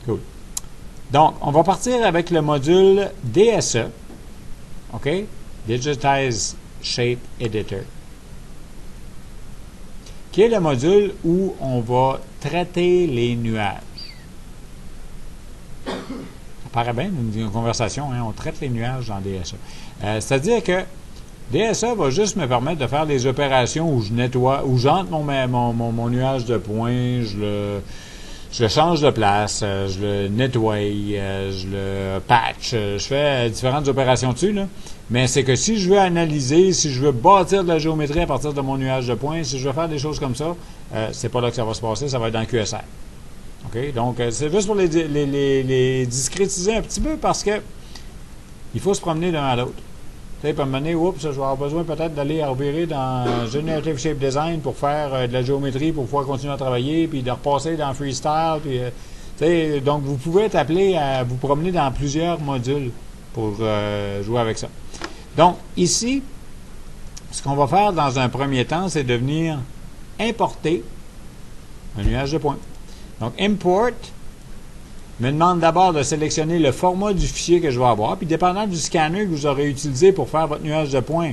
Cool. Donc, on va partir avec le module DSE, OK? Digitize Shape Editor, qui est le module où on va traiter les nuages. Ça paraît bien, une conversation, hein? On traite les nuages dans DSE. C'est-à-dire que DSE va juste me permettre de faire des opérations où je nettoie, où j'entre mon nuage de points, je le change de place, je le nettoie, je le patch, je fais différentes opérations dessus, là. Mais c'est que si je veux analyser, si je veux bâtir de la géométrie à partir de mon nuage de points, si je veux faire des choses comme ça, c'est pas là que ça va se passer, ça va être dans QSR. OK? Donc, c'est juste pour les discrétiser un petit peu parce que il faut se promener d'un à l'autre. Tu sais, pour me donner, oups, je vais avoir besoin peut-être d'aller revirer dans Generative Shape Design pour faire de la géométrie, pour pouvoir continuer à travailler, puis de repasser dans Freestyle, puis, tu sais, donc vous pouvez être appelé à vous promener dans plusieurs modules pour jouer avec ça. Donc, ici, ce qu'on va faire dans un premier temps, c'est de venir importer un nuage de points. Donc, import me demande d'abord de sélectionner le format du fichier que je vais avoir, puis dépendant du scanner que vous aurez utilisé pour faire votre nuage de points,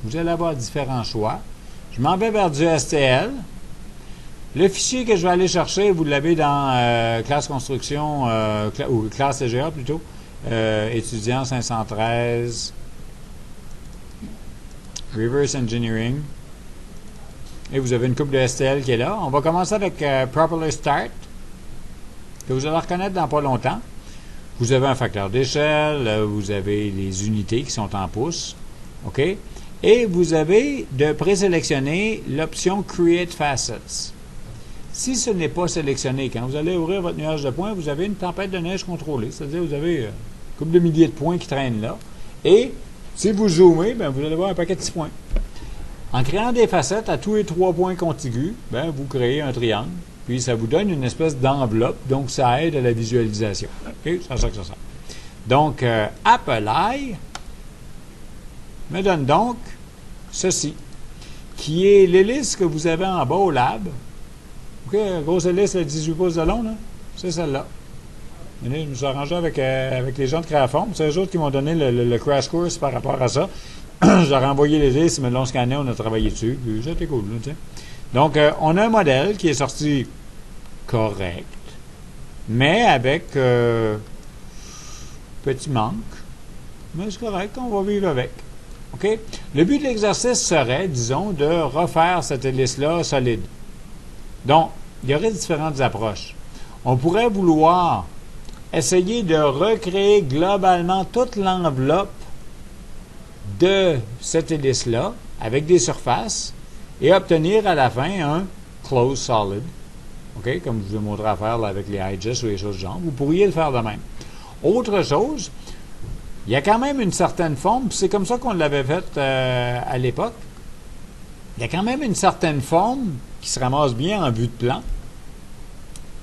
vous allez avoir différents choix. Je m'en vais vers du STL. Le fichier que je vais aller chercher, vous l'avez dans classe construction, ou classe CGA plutôt, étudiant 513, reverse engineering, et vous avez une coupe de STL qui est là. On va commencer avec properly start, que vous allez reconnaître dans pas longtemps. Vous avez un facteur d'échelle, vous avez les unités qui sont en pouces, OK? Et vous avez de présélectionner l'option Create Facets. Si ce n'est pas sélectionné, quand vous allez ouvrir votre nuage de points, vous avez une tempête de neige contrôlée, c'est-à-dire vous avez une couple de milliers de points qui traînent là. Et si vous zoomez, bien, vous allez voir un paquet de petits points. En créant des facettes à tous les 3 points contigus, bien, vous créez un triangle. Puis ça vous donne une espèce d'enveloppe, donc ça aide à la visualisation. OK? C'est ça que ça sert. Donc, Apply me donne donc ceci, qui est l'hélice que vous avez en bas au lab. OK? Grosse hélice de 18 pouces de long, là. C'est celle-là. Je me suis arrangé avec les gens de Créaform. C'est eux autres qui m'ont donné le crash course par rapport à ça. Je leur ai envoyé l'hélice, ils me l'ont scanné, on a travaillé dessus. Puis c'était cool, là, tu sais. Donc, on a un modèle qui est sorti correct, mais avec petit manque. Mais c'est correct, on va vivre avec. OK? Le but de l'exercice serait, disons, de refaire cette hélice-là solide. Donc, il y aurait différentes approches. On pourrait vouloir essayer de recréer globalement toute l'enveloppe de cette hélice-là avec des surfaces et obtenir à la fin un closed solid. OK? Comme je vous ai montré à faire là, avec les IGES ou les choses du genre. Vous pourriez le faire de même. Autre chose, il y a quand même une certaine forme, puis c'est comme ça qu'on l'avait fait à l'époque. Il y a quand même une certaine forme qui se ramasse bien en vue de plan.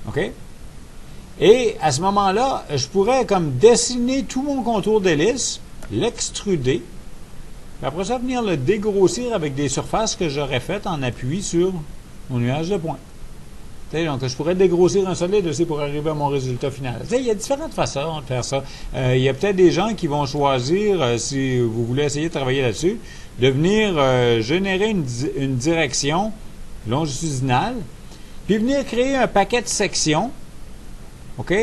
OK? Et à ce moment-là, je pourrais comme dessiner tout mon contour d'hélice, l'extruder, puis après ça, venir le dégrossir avec des surfaces que j'aurais faites en appui sur mon nuage de points. T'sais, donc, je pourrais dégrossir un solide aussi pour arriver à mon résultat final. T'sais, il y a différentes façons de faire ça. Il y a peut-être des gens qui vont choisir, si vous voulez essayer de travailler là-dessus, de venir générer une direction longitudinale, puis venir créer un paquet de sections, OK,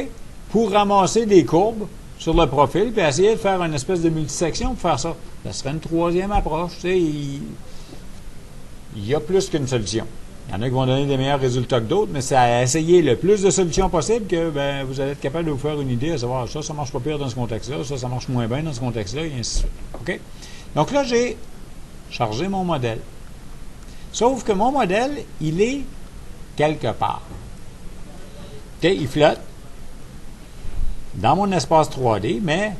pour ramasser des courbes sur le profil, puis essayer de faire une espèce de multisection pour faire ça. Ça serait une troisième approche. Il y a plus qu'une solution. Il y en a qui vont donner des meilleurs résultats que d'autres, mais c'est à essayer le plus de solutions possible que vous allez être capable de vous faire une idée à savoir ça marche pas pire dans ce contexte-là, ça marche moins bien dans ce contexte-là, et ainsi de suite. OK? Donc là, j'ai chargé mon modèle. Sauf que mon modèle, il est quelque part. OK? Il flotte dans mon espace 3D, mais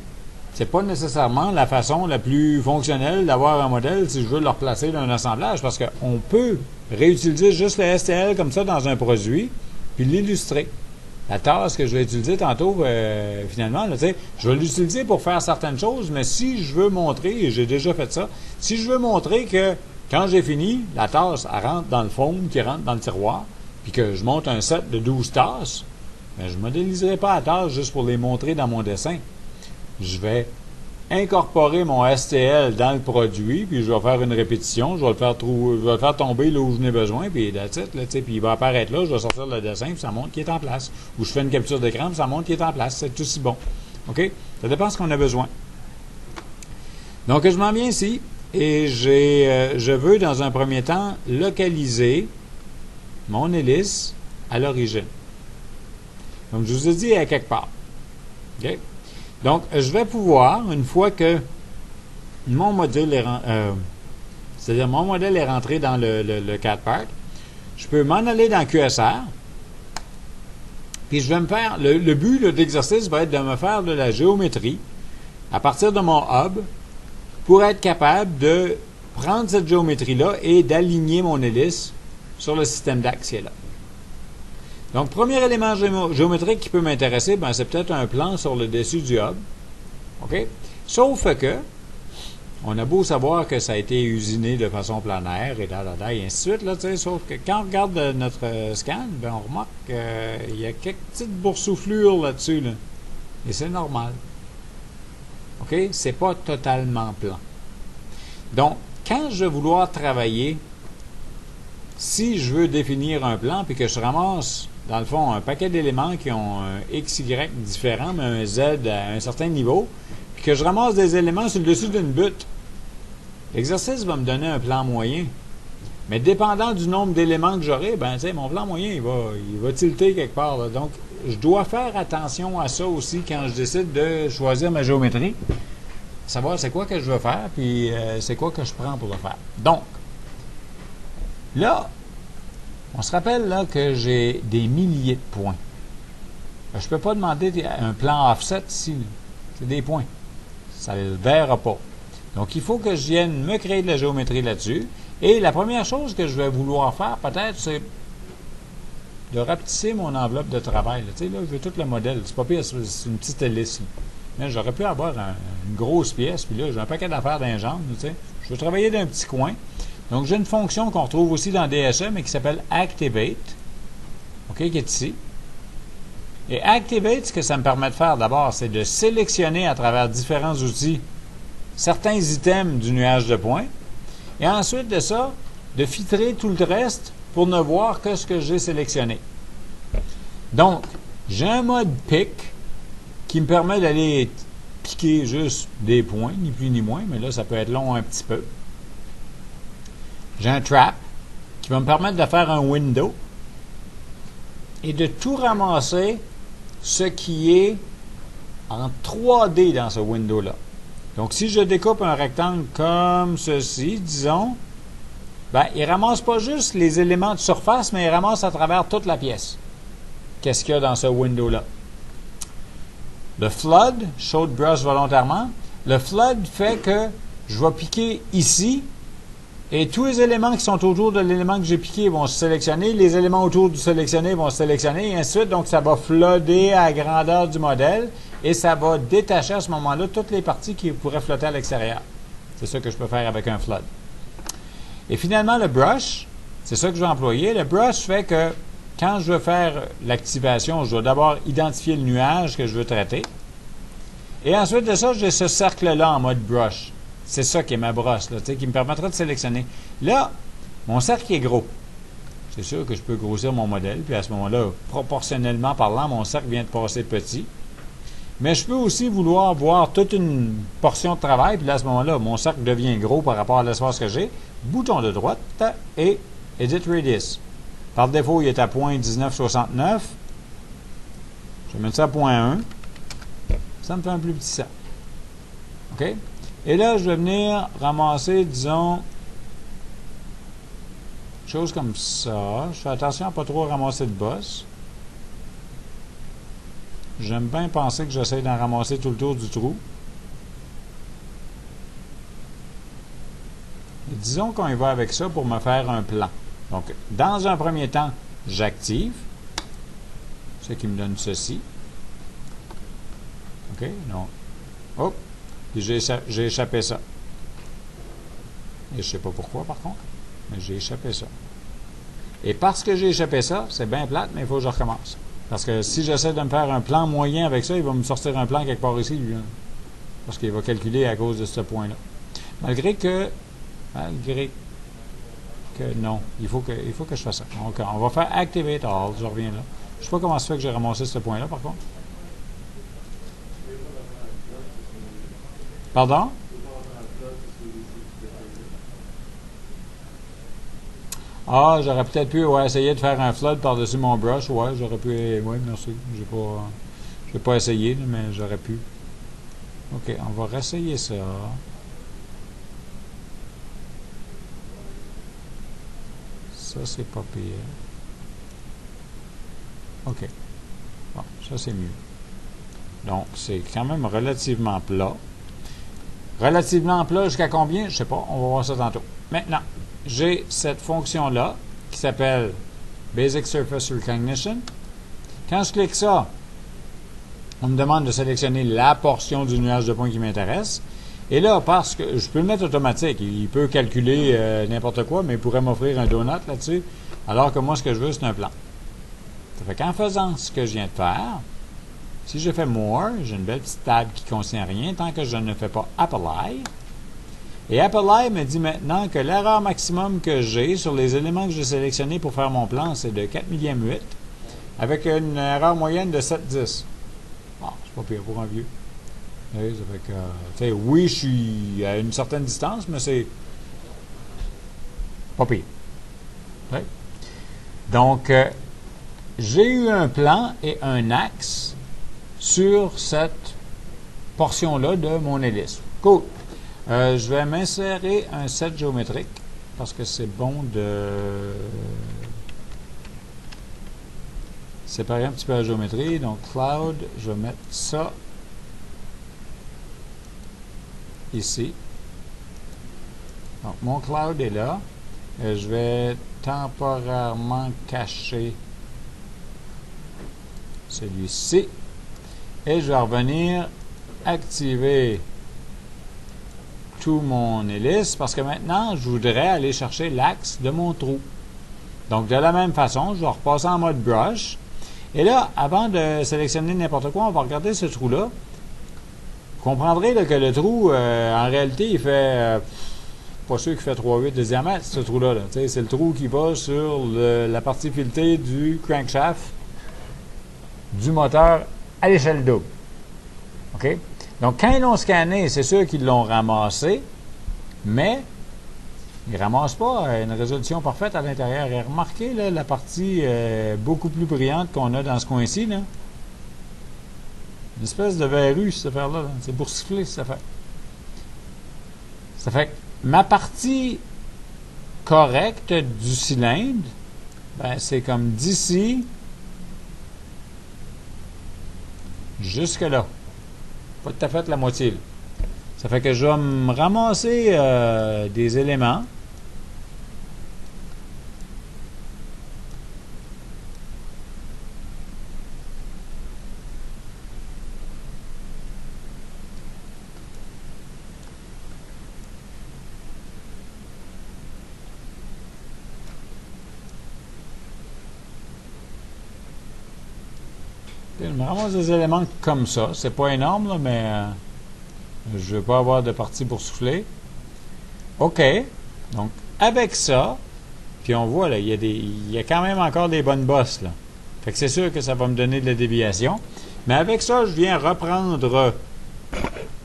c'est pas nécessairement la façon la plus fonctionnelle d'avoir un modèle si je veux le replacer dans un assemblage, parce qu'on peut réutiliser juste le STL comme ça dans un produit, puis l'illustrer. La tasse que je vais utiliser tantôt, finalement, là, je vais l'utiliser pour faire certaines choses, mais si je veux montrer, et j'ai déjà fait ça, si je veux montrer que quand j'ai fini, la tasse, elle rentre dans le foam qui rentre dans le tiroir, puis que je monte un set de 12 tasses, mais je ne modéliserai pas à tâche juste pour les montrer dans mon dessin. Je vais incorporer mon STL dans le produit, puis je vais faire une répétition, je vais le faire tomber là où je n'ai besoin, puis that's it, là, puis il va apparaître là, je vais sortir le dessin, puis ça montre qu'il est en place. Ou je fais une capture d'écran, puis ça montre qu'il est en place. C'est aussi bon. OK? Ça dépend de ce qu'on a besoin. Donc, je m'en viens ici, et je veux, dans un premier temps, localiser mon hélice à l'origine. Donc, je vous ai dit à quelque part. OK? Donc, je vais pouvoir, une fois que mon modèle est c'est-à-dire mon modèle est rentré dans le CAD-PART, je peux m'en aller dans QSR, puis je vais me faire, le but de l'exercice va être de me faire de la géométrie à partir de mon hub pour être capable de prendre cette géométrie-là et d'aligner mon hélice sur le système d'axe qui est là. Donc, premier élément géométrique qui peut m'intéresser, ben, c'est peut-être un plan sur le dessus du hub. OK? Sauf que, on a beau savoir que ça a été usiné de façon planaire et et ainsi de suite, là, sauf que quand on regarde notre scan, ben, on remarque qu'il y a quelques petites boursouflures là-dessus. Là. Et c'est normal. OK? C'est pas totalement plan. Donc, quand je vais vouloir travailler, si je veux définir un plan, puis que je ramasse, dans le fond, un paquet d'éléments qui ont un X, Y différent, mais un Z à un certain niveau, puis que je ramasse des éléments sur le dessus d'une butte, l'exercice va me donner un plan moyen. Mais dépendant du nombre d'éléments que j'aurai, ben, mon plan moyen, il va tilter quelque part. Là. Donc, je dois faire attention à ça aussi quand je décide de choisir ma géométrie. Savoir c'est quoi que je veux faire, puis c'est quoi que je prends pour le faire. Donc, là, on se rappelle là que j'ai des milliers de points. Je ne peux pas demander un plan offset ici. C'est des points. Ça ne le verra pas. Donc, il faut que je vienne me créer de la géométrie là-dessus. Et la première chose que je vais vouloir faire, peut-être, c'est de rapetisser mon enveloppe de travail. Là, là je veux tout le modèle. C'est pas pire, c'est une petite hélice. Mais j'aurais pu avoir une grosse pièce, puis là, j'ai un paquet d'affaires dans les jambes. Je veux travailler d'un petit coin. Donc, j'ai une fonction qu'on retrouve aussi dans DSE, mais qui s'appelle Activate, OK, qui est ici. Et Activate, ce que ça me permet de faire d'abord, c'est de sélectionner à travers différents outils certains items du nuage de points. Et ensuite de ça, de filtrer tout le reste pour ne voir que ce que j'ai sélectionné. Donc, j'ai un mode pick qui me permet d'aller piquer juste des points, ni plus ni moins, mais là, ça peut être long un petit peu. J'ai un trap qui va me permettre de faire un window et de tout ramasser ce qui est en 3D dans ce window-là. Donc, si je découpe un rectangle comme ceci, disons, ben, il ne ramasse pas juste les éléments de surface, mais il ramasse à travers toute la pièce. Qu'est-ce qu'il y a dans ce window-là? Le flood, show de brush volontairement, le flood fait que je vais piquer ici et tous les éléments qui sont autour de l'élément que j'ai piqué vont se sélectionner, les éléments autour du sélectionné vont se sélectionner, et ainsi de suite. Donc, ça va flooder à la grandeur du modèle et ça va détacher à ce moment-là toutes les parties qui pourraient flotter à l'extérieur. C'est ça que je peux faire avec un flood. Et finalement, le brush, c'est ça que je vais employer. Le brush fait que quand je veux faire l'activation, je dois d'abord identifier le nuage que je veux traiter. Et ensuite de ça, j'ai ce cercle-là en mode brush. C'est ça qui est ma brosse, là, qui me permettra de sélectionner. Là, mon cercle est gros. C'est sûr que je peux grossir mon modèle, puis à ce moment-là, proportionnellement parlant, mon cercle vient de passer petit. Mais je peux aussi vouloir voir toute une portion de travail, puis là, à ce moment-là, mon cercle devient gros par rapport à l'espace que j'ai. Bouton de droite et Edit Radius. Par défaut, il est à 0.1969. Je vais mettre ça à 0.1. Ça me fait un plus petit cercle. OK? Et là, je vais venir ramasser, disons, chose comme ça. Je fais attention à ne pas trop ramasser de boss. J'aime bien penser que j'essaie d'en ramasser tout le tour du trou. Et disons qu'on y va avec ça pour me faire un plan. Donc, dans un premier temps, j'active. Ce qui me donne ceci. OK? Donc, hop! J'ai échappé ça. Et je ne sais pas pourquoi, par contre, mais j'ai échappé ça. Et parce que j'ai échappé ça, c'est bien plate, mais il faut que je recommence. Parce que si j'essaie de me faire un plan moyen avec ça, il va me sortir un plan quelque part ici, lui. Hein. Parce qu'il va calculer à cause de ce point-là. Malgré que non, il faut que je fasse ça. Donc, on va faire Activate All. Je reviens là. Je sais pas comment ça fait que j'ai ramassé ce point-là, par contre. Pardon? Ah, j'aurais peut-être pu essayer de faire un flood par-dessus mon brush. Ouais, j'aurais pu. Oui, merci. J'ai pas essayé, mais j'aurais pu. OK, on va réessayer ça. Ça, c'est pas pire. OK. Bon, ça, c'est mieux. Donc, c'est quand même relativement plat. Relativement plat jusqu'à combien? Je sais pas. On va voir ça tantôt. Maintenant, j'ai cette fonction-là qui s'appelle Basic Surface Recognition. Quand je clique ça, on me demande de sélectionner la portion du nuage de points qui m'intéresse. Et là, parce que je peux le mettre automatique, il peut calculer n'importe quoi, mais il pourrait m'offrir un donut là-dessus, alors que moi, ce que je veux, c'est un plan. Ça fait qu'en faisant ce que je viens de faire, si je fais More, j'ai une belle petite table qui ne contient rien tant que je ne fais pas Apply. Et Apply me dit maintenant que l'erreur maximum que j'ai sur les éléments que j'ai sélectionnés pour faire mon plan, c'est de 4 millième 8, avec une erreur moyenne de 7,10. Bon, c'est pas pire pour un vieux. Oui, ça fait que, oui, je suis à une certaine distance, mais c'est pas pire. Oui. Donc, j'ai eu un plan et un axe sur cette portion-là de mon hélice. Cool. Je vais m'insérer un set géométrique parce que c'est bon de séparer un petit peu la géométrie. Donc, Cloud, je vais mettre ça ici. Donc, mon Cloud est là. Je vais temporairement cacher celui-ci. Et je vais revenir activer tout mon hélice parce que maintenant, je voudrais aller chercher l'axe de mon trou. Donc, de la même façon, je vais repasser en mode brush. Et là, avant de sélectionner n'importe quoi, on va regarder ce trou-là. Vous comprendrez là, que le trou, en réalité, il fait... pas sûr qu'il fait 3,8 de diamètre, ce trou-là. Là. C'est le trou qui va sur la partie filetée du crankshaft du moteur à l'échelle double. OK? Donc, quand ils l'ont scanné, c'est sûr qu'ils l'ont ramassé, mais ils ne ramassent pas une résolution parfaite à l'intérieur. Et remarquez là, la partie beaucoup plus brillante qu'on a dans ce coin-ci. Là. Une espèce de verrue, cette affaire-là. Là. C'est boursouflé, cette affaire. Ça fait que ma partie correcte du cylindre, ben, c'est comme d'ici jusque là. Pas tout à fait la moitié. Là. Ça fait que je vais me ramasser des éléments. Je me ramasse des éléments comme ça. C'est pas énorme, là, mais je ne veux pas avoir de partie pour souffler. OK. Donc, avec ça, puis on voit, là, il y a quand même encore des bonnes bosses, là. Fait que c'est sûr que ça va me donner de la déviation. Mais avec ça, je viens reprendre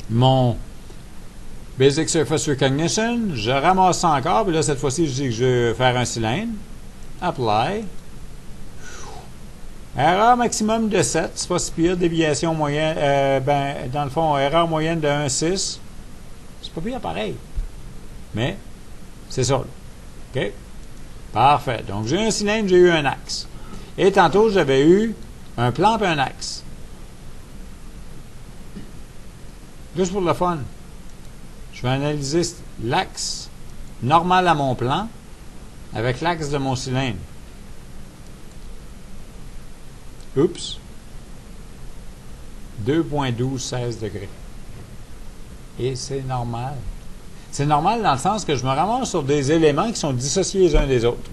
mon Basic Surface Recognition. Je ramasse ça encore, puis là, cette fois-ci, je dis que je vais faire un cylindre. Apply. Erreur maximum de 7, c'est pas si pire. Déviation moyenne, dans le fond, erreur moyenne de 1,6. C'est pas pire pareil. Mais, c'est ça. Là. OK? Parfait. Donc, j'ai un cylindre, j'ai eu un axe. Et tantôt, j'avais eu un plan et un axe. Juste pour le fun. Je vais analyser l'axe normal à mon plan avec l'axe de mon cylindre. Oups. 2,1216 degrés. Et c'est normal. C'est normal dans le sens que je me ramasse sur des éléments qui sont dissociés les uns des autres.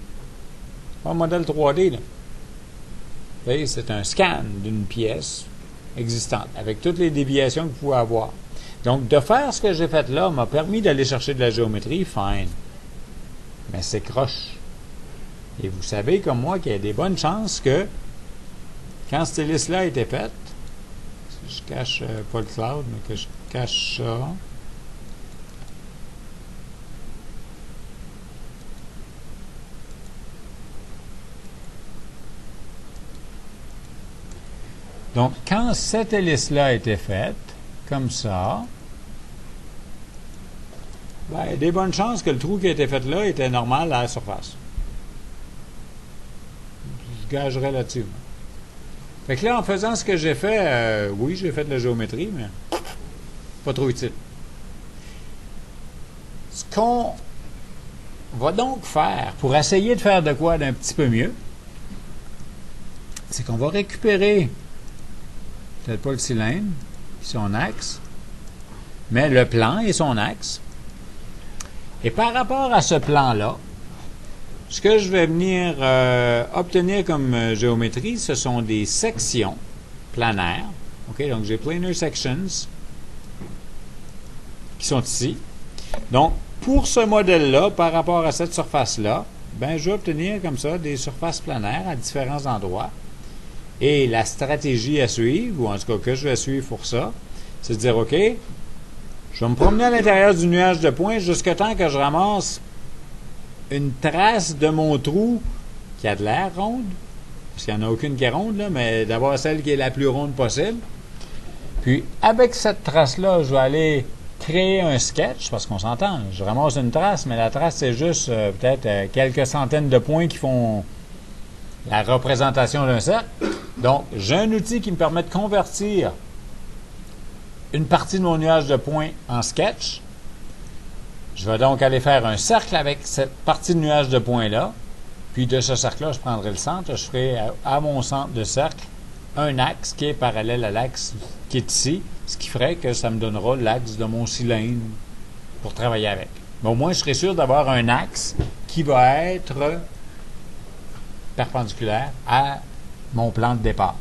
Pas un modèle 3D, là. C'est un scan d'une pièce existante, avec toutes les déviations que vous pouvez avoir. Donc, de faire ce que j'ai fait là m'a permis d'aller chercher de la géométrie, fine. Mais c'est croche. Et vous savez, comme moi, qu'il y a des bonnes chances que, quand cette hélice-là a été faite, si je cache pas le cloud, mais que je cache ça, donc, quand cette hélice-là a été faite, comme ça, ben, il y a des bonnes chances que le trou qui a été fait là était normal à la surface. Je gagerais là-dessus. Fait que là, en faisant ce que j'ai fait, oui, j'ai fait de la géométrie, mais pas trop utile. Ce qu'on va donc faire pour essayer de faire de quoi d'un petit peu mieux, c'est qu'on va récupérer peut-être pas le cylindre, son axe, mais le plan et son axe. Et par rapport à ce plan-là, ce que je vais venir obtenir comme géométrie, ce sont des sections planaires. OK, donc j'ai planar sections qui sont ici. Donc, pour ce modèle-là, par rapport à cette surface-là, ben, je vais obtenir comme ça des surfaces planaires à différents endroits. Et la stratégie à suivre, ou en tout cas que je vais suivre pour ça, c'est de dire, OK, je vais me promener à l'intérieur du nuage de points jusqu'à temps que je ramasse une trace de mon trou qui a de l'air ronde, parce qu'il n'y en a aucune qui est ronde, là, mais d'abord celle qui est la plus ronde possible. Puis, avec cette trace-là, je vais aller créer un sketch, parce qu'on s'entend, je ramasse une trace, mais la trace, c'est juste peut-être quelques centaines de points qui font la représentation d'un cercle. Donc, j'ai un outil qui me permet de convertir une partie de mon nuage de points en sketch. Je vais donc aller faire un cercle avec cette partie de nuage de points-là. Puis de ce cercle-là, je prendrai le centre. Je ferai à mon centre de cercle un axe qui est parallèle à l'axe qui est ici, ce qui ferait que ça me donnera l'axe de mon cylindre pour travailler avec. Mais au moins, je serai sûr d'avoir un axe qui va être perpendiculaire à mon plan de départ.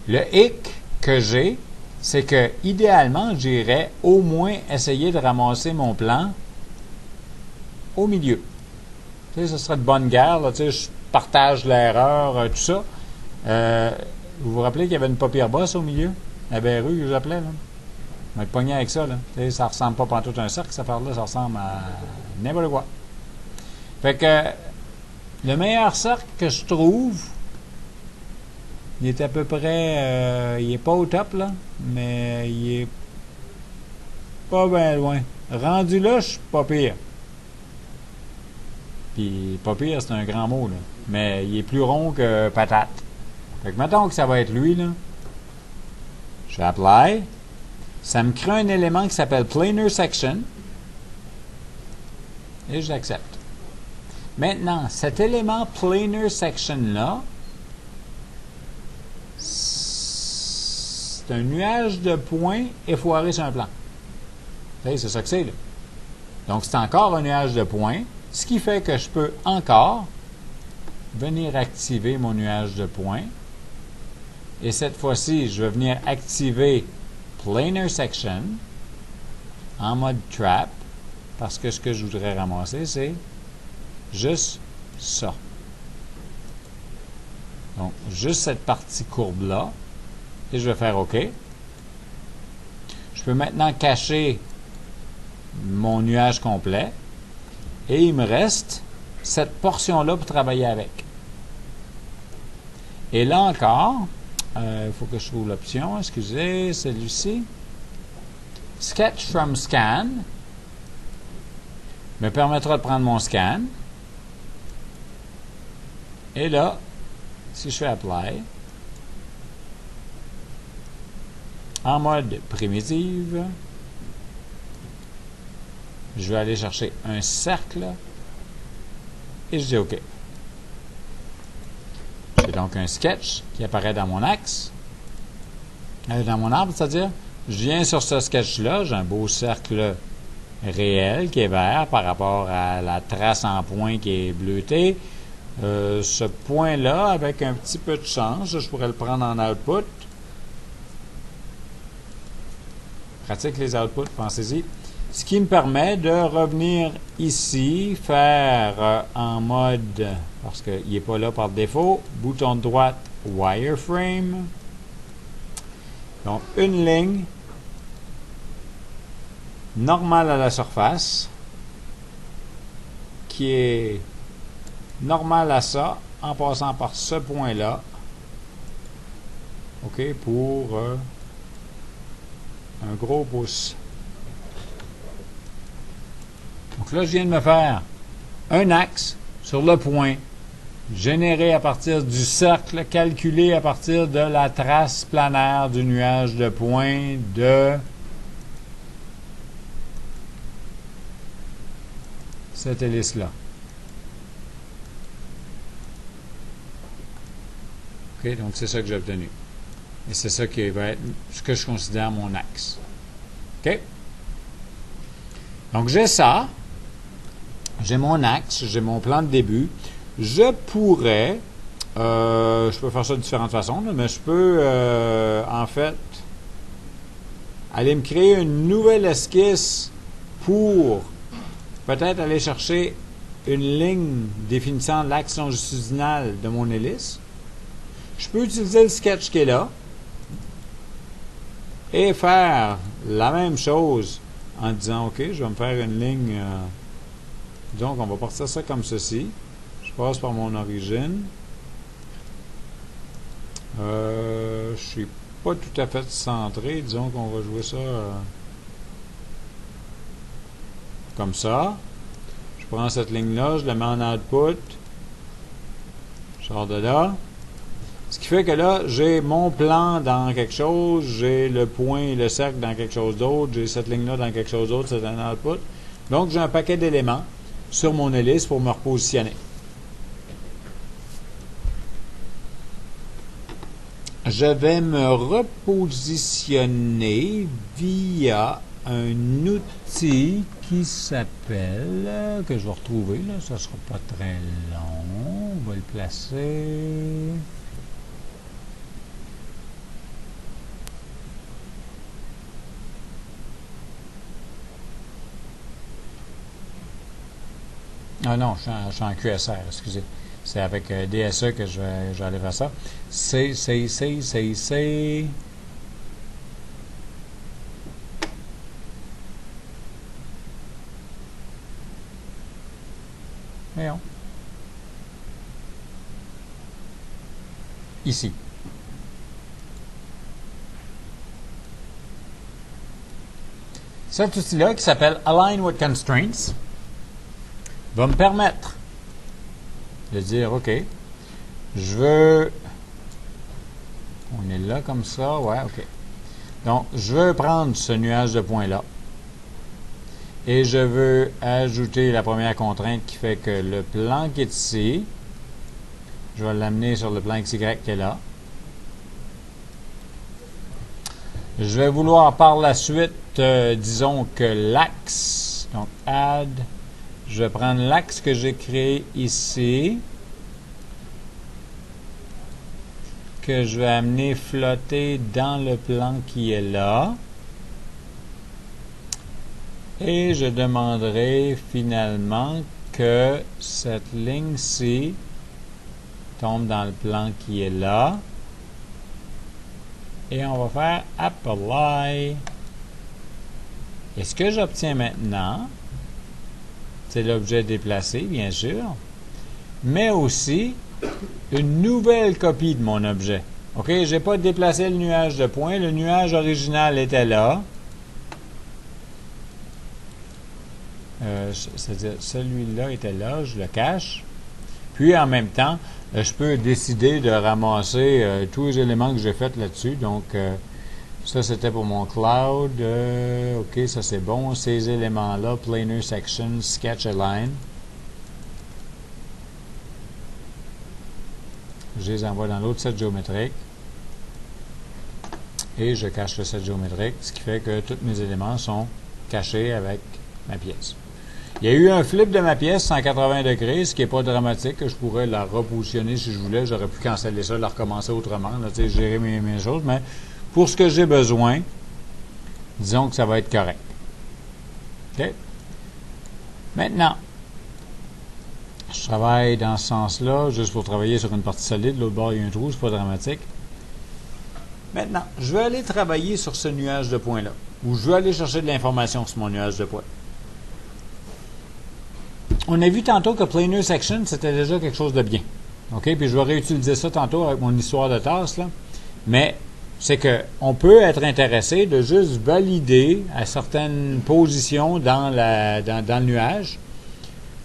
Le hic que j'ai, c'est que idéalement, j'irais au moins essayer de ramasser mon plan au milieu. Tu sais, ce serait de bonne guerre, là, tu sais, je partage l'erreur, tout ça. Vous vous rappelez qu'il y avait une paupière bosse au milieu? La verrue que j'appelais, là? On va être pogné avec ça, là. Tu sais, ça ressemble pas pantoute à un cercle, ça part-là, ça ressemble à n'importe quoi. Fait que le meilleur cercle que je trouve, il est à peu près, il est pas au top, là, mais il est pas bien loin. Rendu là, je suis pas pire. Puis, pas pire, c'est un grand mot, là. Mais il est plus rond que patate. Fait que mettons que ça va être lui, là. Je fais Apply. Ça me crée un élément qui s'appelle Planar Section. Et j'accepte. Maintenant, cet élément Planar Section-là, c'est un nuage de points effoiré sur un plan. C'est ça que c'est, là. Donc, c'est encore un nuage de points, ce qui fait que je peux encore venir activer mon nuage de points. Et cette fois-ci, je vais venir activer Planar Section en mode Trap, parce que ce que je voudrais ramasser, c'est juste ça. Donc, juste cette partie courbe-là. Et je vais faire OK. Je peux maintenant cacher mon nuage complet. Et il me reste cette portion-là pour travailler avec. Et là encore, il faut que je trouve l'option. Excusez, celui-ci. Sketch from Scan me permettra de prendre mon scan. Et là, si je fais Apply, en mode primitive, je vais aller chercher un cercle et je dis OK. J'ai donc un sketch qui apparaît dans mon axe, dans mon arbre, c'est-à-dire, je viens sur ce sketch-là, j'ai un beau cercle réel qui est vert par rapport à la trace en point qui est bleutée. ce point-là, avec un petit peu de chance, je pourrais le prendre en output. Pratique les outputs, pensez-y. Ce qui me permet de revenir ici, faire en mode, parce qu'il n'est pas là par défaut, bouton de droite, wireframe. Donc, une ligne normale à la surface, qui est normale à ça, en passant par ce point-là. OK, pour un gros pouce. Donc là, je viens de me faire un axe sur le point, généré à partir du cercle, calculé à partir de la trace planaire du nuage de points de cette hélice-là. OK, donc c'est ça que j'ai obtenu. Et c'est ça qui va être ce que je considère mon axe. OK? Donc j'ai ça. J'ai mon axe, j'ai mon plan de début. Je pourrais, je peux faire ça de différentes façons, là, mais je peux, en fait, aller me créer une nouvelle esquisse pour peut-être aller chercher une ligne définissant l'axe longitudinal de mon hélice. Je peux utiliser le sketch qui est là et faire la même chose en disant, OK, je vais me faire une ligne... donc, on va partir ça comme ceci. Je passe par mon origine. Je suis pas tout à fait centré. Disons qu'on va jouer ça comme ça. Je prends cette ligne-là, je la mets en output. Je sors de là. Ce qui fait que là, j'ai mon plan dans quelque chose, j'ai le point et le cercle dans quelque chose d'autre, j'ai cette ligne-là dans quelque chose d'autre, c'est un output. Donc, j'ai un paquet d'éléments sur mon hélice pour me repositionner. Je vais me repositionner via un outil qui s'appelle, que je vais retrouver, là, ça ne sera pas très long, on va le placer. Ah non, je suis en QSR, excusez. C'est avec DSE que je vais aller faire ça. C'est. Voyons. Ici. Cet outil-là qui s'appelle Align with Constraints va me permettre de dire, OK, je veux... On est là comme ça, ouais, OK. Donc, je veux prendre ce nuage de points-là et je veux ajouter la première contrainte qui fait que le plan qui est ici, je vais l'amener sur le plan XY qui est là. Je vais vouloir par la suite, disons que l'axe, donc add, je vais prendre l'axe que j'ai créé ici, que je vais amener flotter dans le plan qui est là. Et je demanderai finalement que cette ligne-ci tombe dans le plan qui est là. Et on va faire Apply. Et ce que j'obtiens maintenant, c'est l'objet déplacé, bien sûr, mais aussi une nouvelle copie de mon objet. OK, je n'ai pas déplacé le nuage de points. Le nuage original était là. C'est-à-dire, celui-là était là, je le cache. Puis, en même temps, je peux décider de ramasser tous les éléments que j'ai faits là-dessus. Donc, ça, c'était pour mon cloud. OK, ça, c'est bon. Ces éléments-là, planar section, sketch align. Je les envoie dans l'autre set géométrique. Et je cache le set géométrique, ce qui fait que tous mes éléments sont cachés avec ma pièce. Il y a eu un flip de ma pièce 180 degrés, ce qui n'est pas dramatique, que je pourrais la repositionner si je voulais. J'aurais pu canceller ça, la recommencer autrement, là, gérer mes choses. Mais pour ce que j'ai besoin, disons que ça va être correct. OK? Maintenant, je travaille dans ce sens-là, juste pour travailler sur une partie solide. L'autre bord, il y a un trou, c'est pas dramatique. Maintenant, je vais aller travailler sur ce nuage de points-là, ou je vais aller chercher de l'information sur mon nuage de points. On a vu tantôt que Planar Section, c'était déjà quelque chose de bien. OK? Puis je vais réutiliser ça tantôt avec mon histoire de tasse, là. Mais c'est qu'on peut être intéressé de juste valider à certaines positions dans le nuage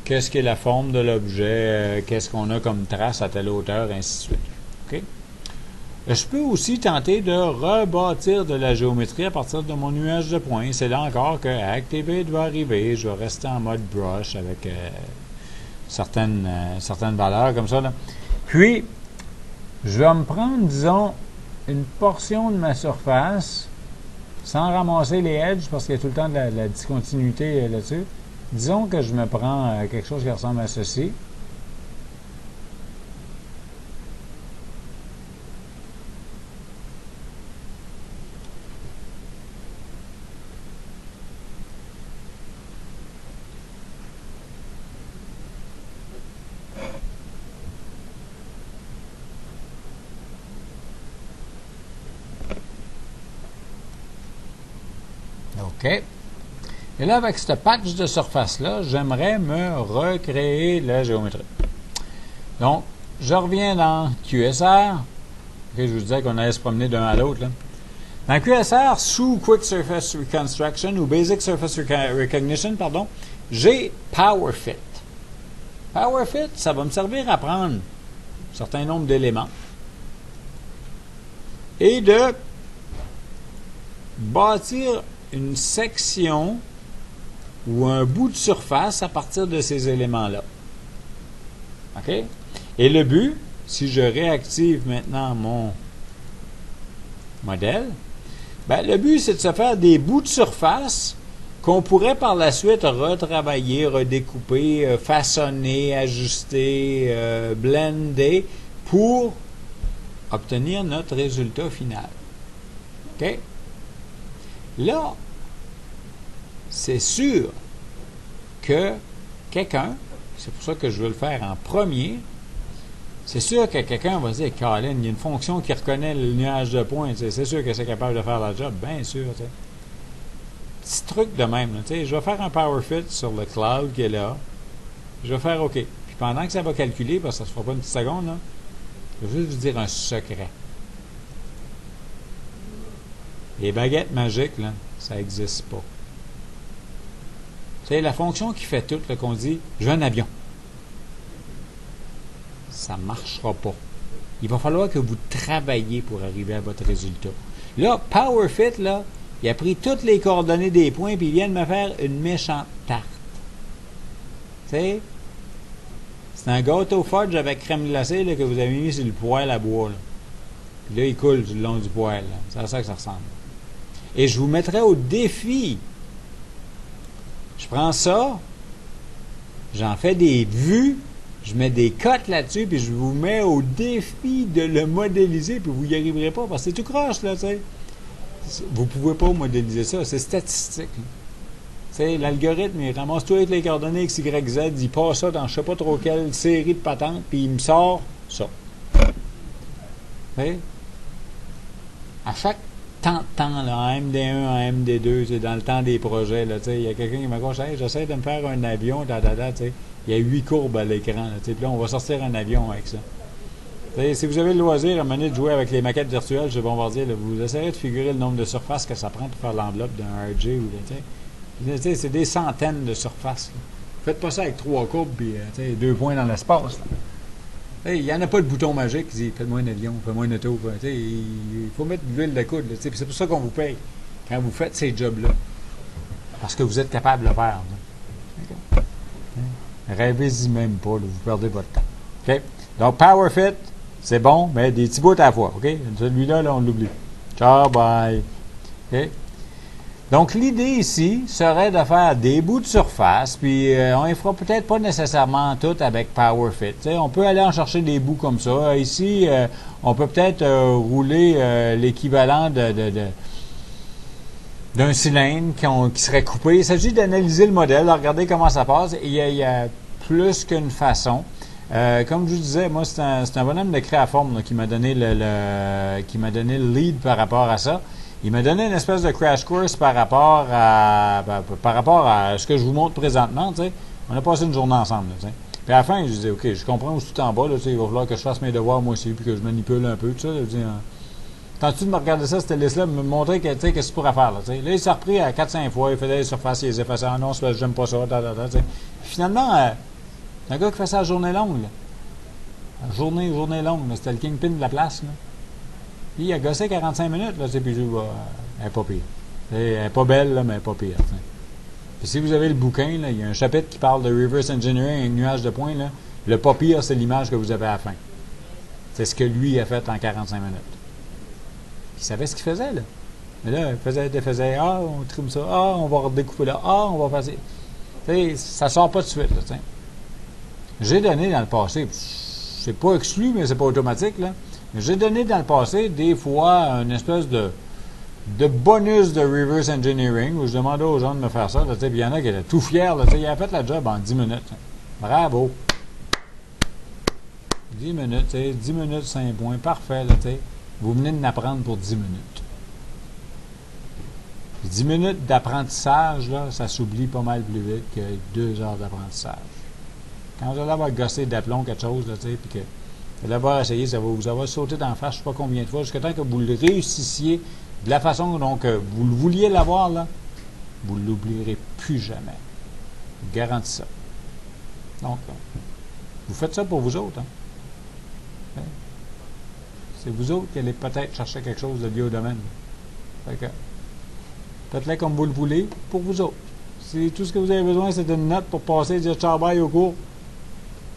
qu'est-ce qu'est la forme de l'objet, qu'est-ce qu'on a comme trace à telle hauteur, ainsi de suite. OK? Je peux aussi tenter de rebâtir de la géométrie à partir de mon nuage de points. C'est là encore que Activate va arriver. Je vais rester en mode brush avec certaines valeurs comme ça, là. Puis, je vais me prendre, disons, une portion de ma surface sans ramasser les edges parce qu'il y a tout le temps de la discontinuité là-dessus. Disons que je me prends quelque chose qui ressemble à ceci. OK. Et là, avec ce patch de surface-là, j'aimerais me recréer la géométrie. Donc, je reviens dans QSR. Okay, je vous disais qu'on allait se promener d'un à l'autre, là. Dans QSR, sous Quick Surface Reconstruction ou Basic Surface Recognition, pardon, j'ai PowerFit. PowerFit, ça va me servir à prendre un certain nombre d'éléments et de bâtir une section ou un bout de surface à partir de ces éléments-là. OK? Et le but, si je réactive maintenant mon modèle, ben, le but, c'est de se faire des bouts de surface qu'on pourrait par la suite retravailler, redécouper, façonner, ajuster, blender pour obtenir notre résultat final. OK? Là, c'est sûr que quelqu'un, c'est pour ça que je veux le faire en premier, c'est sûr que quelqu'un va dire, Colin, il y a une fonction qui reconnaît le nuage de points, c'est sûr que c'est capable de faire la job, bien sûr. T'sais. Petit truc de même, je vais faire un PowerFit sur le cloud qui est là, je vais faire OK. Puis pendant que ça va calculer, parce que ça ne se fera pas une petite seconde, là, je vais juste vous dire un secret. Les baguettes magiques, là, ça n'existe pas. C'est la fonction qui fait tout, là, qu'on dit, je veux un avion. Ça ne marchera pas. Il va falloir que vous travailliez pour arriver à votre résultat. Là, PowerFit, là, il a pris toutes les coordonnées des points puis il vient de me faire une méchante tarte. Tu sais? C'est un gâteau fudge avec crème glacée là, que vous avez mis sur le poêle à bois. Là. Puis là, il coule du long du poêle. C'est à ça que ça ressemble. Et je vous mettrai au défi. Je prends ça, j'en fais des vues, je mets des cotes là-dessus, puis je vous mets au défi de le modéliser, puis vous n'y arriverez pas, parce que c'est tout croche, là, tu sais. Vous ne pouvez pas modéliser ça, c'est statistique. Tu sais, l'algorithme, il ramasse toutes les coordonnées X, Y, Z, il passe ça dans je ne sais pas trop quelle série de patentes, puis il me sort ça. Tu sais? À chaque tant de temps, là, en MD1, en MD2, c'est dans le temps des projets, là, tu sais, il y a quelqu'un qui m'a dit, hey, j'essaie de me faire un avion, tu sais, il y a 8 courbes à l'écran, tu sais, puis là, on va sortir un avion avec ça. T'sais, si vous avez le loisir à un moment donné de jouer avec les maquettes virtuelles chez Bombardier, là, vous essayerez de figurer le nombre de surfaces que ça prend pour faire l'enveloppe d'un RG ou tu sais, c'est des centaines de surfaces. Là. Faites pas ça avec 3 courbes et 2 points dans l'espace. Il n'y en a pas de bouton magique qui dit faites-moi un avion, faites-moi une auto. Il faut mettre de l'huile de coude. C'est pour ça qu'on vous paye quand vous faites ces jobs-là. Parce que vous êtes capable de le faire. Rêvez-y même pas, là, vous perdez votre temps. Okay? Donc, PowerFit, c'est bon, mais des petits bouts à la fois. Okay? Celui-là, là, on l'oublie. Ciao, bye. Okay? Donc, l'idée ici serait de faire des bouts de surface, puis on ne fera peut-être pas nécessairement tout avec PowerFit. T'sais, on peut aller en chercher des bouts comme ça. Ici, on peut peut-être rouler l'équivalent d'un cylindre qui serait coupé. Il s'agit d'analyser le modèle, de regarder comment ça passe. Il y a plus qu'une façon. Comme je vous disais, moi, c'est un bonhomme de créaforme là, qui m'a donné le lead par rapport à ça. Il m'a donné une espèce de crash course par rapport à ce que je vous montre présentement. T'sais. On a passé une journée ensemble. Là, t'sais. Puis à la fin, je disais, OK, je comprends où c'est tout en bas. Là, il va falloir que je fasse mes devoirs moi aussi, puis que je manipule un peu. Tout ça, tentes-tu de me regarder ça, cette liste-là, me montrer qu'est-ce que tu pourrais faire. Là, il s'est repris à 4-5 fois, il faisait des surfaces, il les effaçait. Ah non, j'aime pas ça. Finalement, c'est un gars qui fait ça à journée longue. Là. Journée longue. C'était le kingpin de la place. Là. Puis il a gossé 45 minutes, là, puis elle n'est pas pire. Elle n'est pas belle, là, mais elle n'est pas pire. T'sais. Puis si vous avez le bouquin, là, il y a un chapitre qui parle de reverse engineering avec nuage de points. Là. Le pas pire, c'est l'image que vous avez à la fin. C'est ce que lui a fait en 45 minutes. Il savait ce qu'il faisait, là. Mais là, il faisait ah, on trim ça, ah, on va redécouper là, ah, on va faire ça. Ça sort pas de suite, là, t'sais. J'ai donné dans le passé, c'est pas exclu, mais c'est pas automatique, là. J'ai donné dans le passé, des fois, une espèce de bonus de reverse engineering où je demandais aux gens de me faire ça. Puis il y en a qui étaient tout fiers. Là, il a fait la job en 10 minutes. Bravo! 10 minutes, 10 minutes, 5 points. Parfait. Là, vous venez de m'apprendre pour 10 minutes. 10 minutes d'apprentissage, là, ça s'oublie pas mal plus vite que 2 heures d'apprentissage. Quand vous allez avoir gossé d'aplomb quelque chose, là, puis que vous allez avoir essayé, ça va vous avoir sauté d'en face, je ne sais pas combien de fois, jusqu'à temps que vous le réussissiez de la façon dont vous le vouliez l'avoir, là, vous ne l'oublierez plus jamais. Je vous garantis ça. Donc, vous faites ça pour vous autres. Hein? C'est vous autres qui allez peut-être chercher quelque chose de lié au domaine. Fait que, faites-le comme vous le voulez, pour vous autres. Si tout ce que vous avez besoin, c'est une note pour passer et dire ciao bye au cours,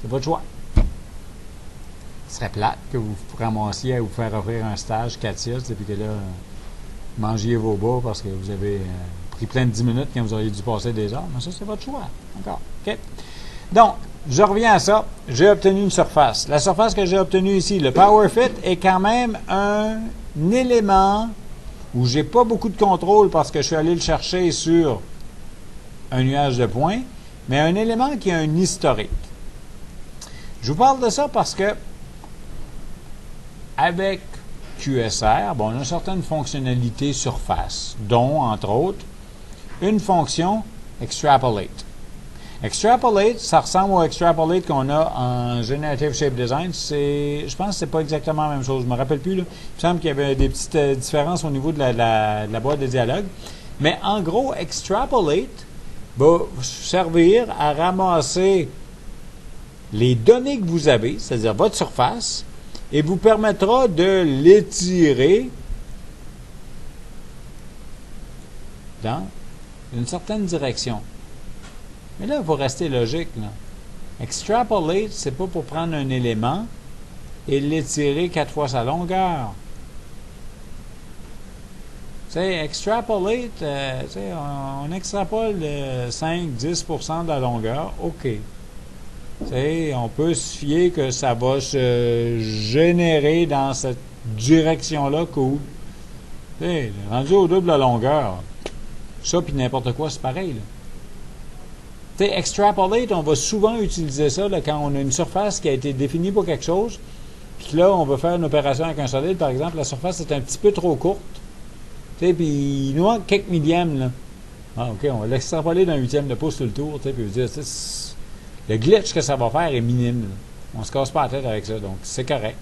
c'est votre choix. Ce serait plate que vous vous ramassiez à vous faire offrir un stage 4 et puis que là, mangiez vos bas parce que vous avez pris plein de 10 minutes quand vous auriez dû passer des heures. Mais ça, c'est votre choix. D'accord. OK. Donc, je reviens à ça. J'ai obtenu une surface. La surface que j'ai obtenue ici, le PowerFit, est quand même un élément où j'ai pas beaucoup de contrôle parce que je suis allé le chercher sur un nuage de points, mais un élément qui a un historique. Je vous parle de ça parce que avec QSR, bon, on a certaines fonctionnalités surface, dont, entre autres, une fonction Extrapolate. Extrapolate, ça ressemble au Extrapolate qu'on a en Generative Shape Design. Je pense que c'est pas exactement la même chose. Je me rappelle plus. Là. Il me semble qu'il y avait des petites différences au niveau de la boîte de dialogue. Mais en gros, Extrapolate va servir à ramasser les données que vous avez, c'est-à-dire votre surface, et vous permettra de l'étirer dans une certaine direction. Mais là, il faut rester logique. Là. Extrapolate, c'est pas pour prendre un élément et l'étirer 4 fois sa longueur. Tu sais, extrapolate, on extrapole de 5-10% de la longueur, OK. T'sais, on peut se fier que ça va se générer dans cette direction-là, cool. T'sais, rendu au double de la longueur, ça puis n'importe quoi, c'est pareil. Là. T'sais, extrapolate, on va souvent utiliser ça là, quand on a une surface qui a été définie pour quelque chose, puis là, on veut faire une opération avec un solide, par exemple, la surface est un petit peu trop courte, puis il nous manque quelques millièmes. Là. Ah, OK, on va l'extrapoler d'un huitième de pouce tout le tour, puis dire, le glitch que ça va faire est minime. Là. On ne se casse pas la tête avec ça, donc c'est correct.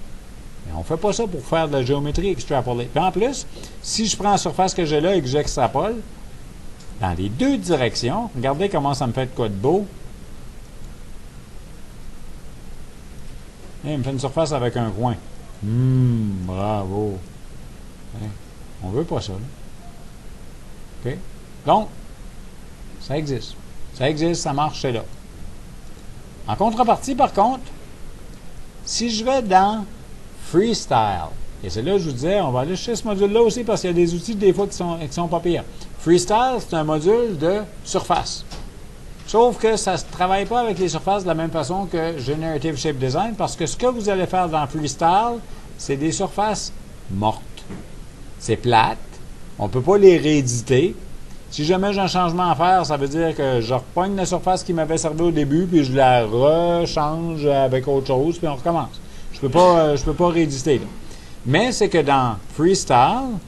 Mais on ne fait pas ça pour faire de la géométrie extrapolée. Puis en plus, si je prends la surface que j'ai là et que j'extrapole, dans les deux directions, regardez comment ça me fait de quoi de beau. Il me fait une surface avec un coin. Bravo. On ne veut pas ça. Là. OK? Donc, ça existe. Ça existe, ça marche, c'est là. En contrepartie, par contre, si je vais dans Freestyle, et c'est là que je vous disais, on va aller chercher ce module-là aussi parce qu'il y a des outils des fois qui sont pas pires. Freestyle, c'est un module de surface. Sauf que ça ne travaille pas avec les surfaces de la même façon que Generative Shape Design, parce que ce que vous allez faire dans Freestyle, c'est des surfaces mortes. C'est plate. On ne peut pas les rééditer. Si jamais j'ai un changement à faire, ça veut dire que je repogne la surface qui m'avait servi au début, puis je la rechange avec autre chose, puis on recommence. Je peux pas rééditer, là. Mais c'est que dans Freestyle,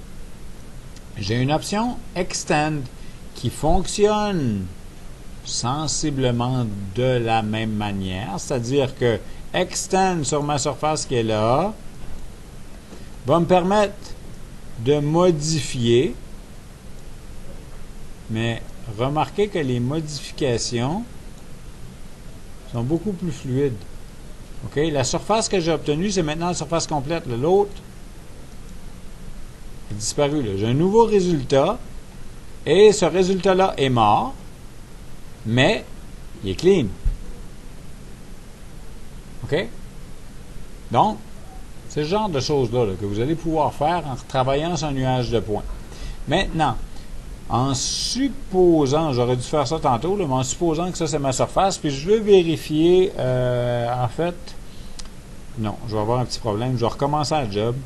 j'ai une option Extend qui fonctionne sensiblement de la même manière. C'est-à-dire que Extend sur ma surface qui est là va me permettre de modifier, mais remarquez que les modifications sont beaucoup plus fluides. OK? La surface que j'ai obtenue, c'est maintenant la surface complète. L'autre a disparu. J'ai un nouveau résultat et ce résultat-là est mort, mais il est clean. OK? Donc, c'est ce genre de choses-là que vous allez pouvoir faire en travaillant sur un nuage de points. Maintenant, en supposant, j'aurais dû faire ça tantôt, là, mais en supposant que ça c'est ma surface, puis je veux vérifier, en fait, non, je vais avoir un petit problème, je vais recommencer la job,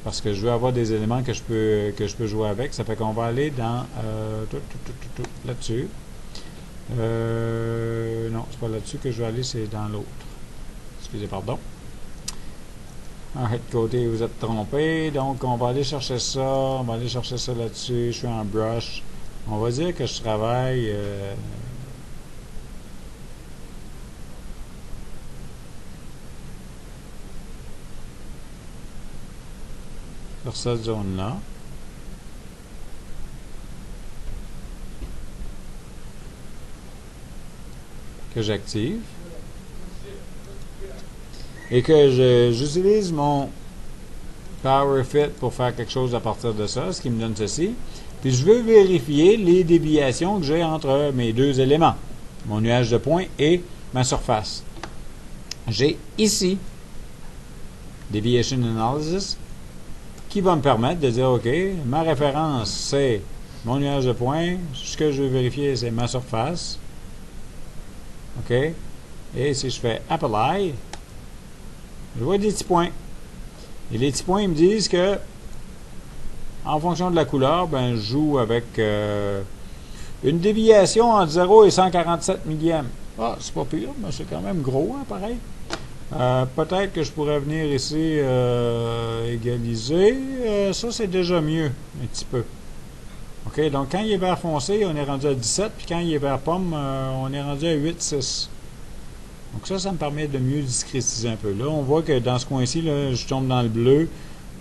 parce que je veux avoir des éléments que je peux jouer avec, ça fait qu'on va aller dans, là-dessus. Non, c'est pas là-dessus que je vais aller, c'est dans l'autre. Excusez, pardon. De côté, vous êtes trompé. Donc, on va aller chercher ça. On va aller chercher ça là-dessus. Je suis en brush. On va dire que je travaille sur cette zone-là. Que j'active. Et que j'utilise mon PowerFit pour faire quelque chose à partir de ça, ce qui me donne ceci. Puis je veux vérifier les déviations que j'ai entre mes deux éléments, mon nuage de points et ma surface. J'ai ici Deviation Analysis qui va me permettre de dire, OK, ma référence, c'est mon nuage de points. Ce que je veux vérifier, c'est ma surface. OK. Et si je fais Apply, je vois des petits points. Et les petits points, ils me disent que, en fonction de la couleur, ben, je joue avec une déviation entre 0 et 147 millièmes. Ah, c'est pas pire, mais c'est quand même gros, hein, pareil. Peut-être que je pourrais venir ici égaliser. Ça, c'est déjà mieux, un petit peu. OK, donc quand il est vert foncé, on est rendu à 17, puis quand il est vert pomme, on est rendu à 8, 6. Donc ça me permet de mieux discrétiser un peu. Là, on voit que dans ce coin-ci, là, je tombe dans le bleu.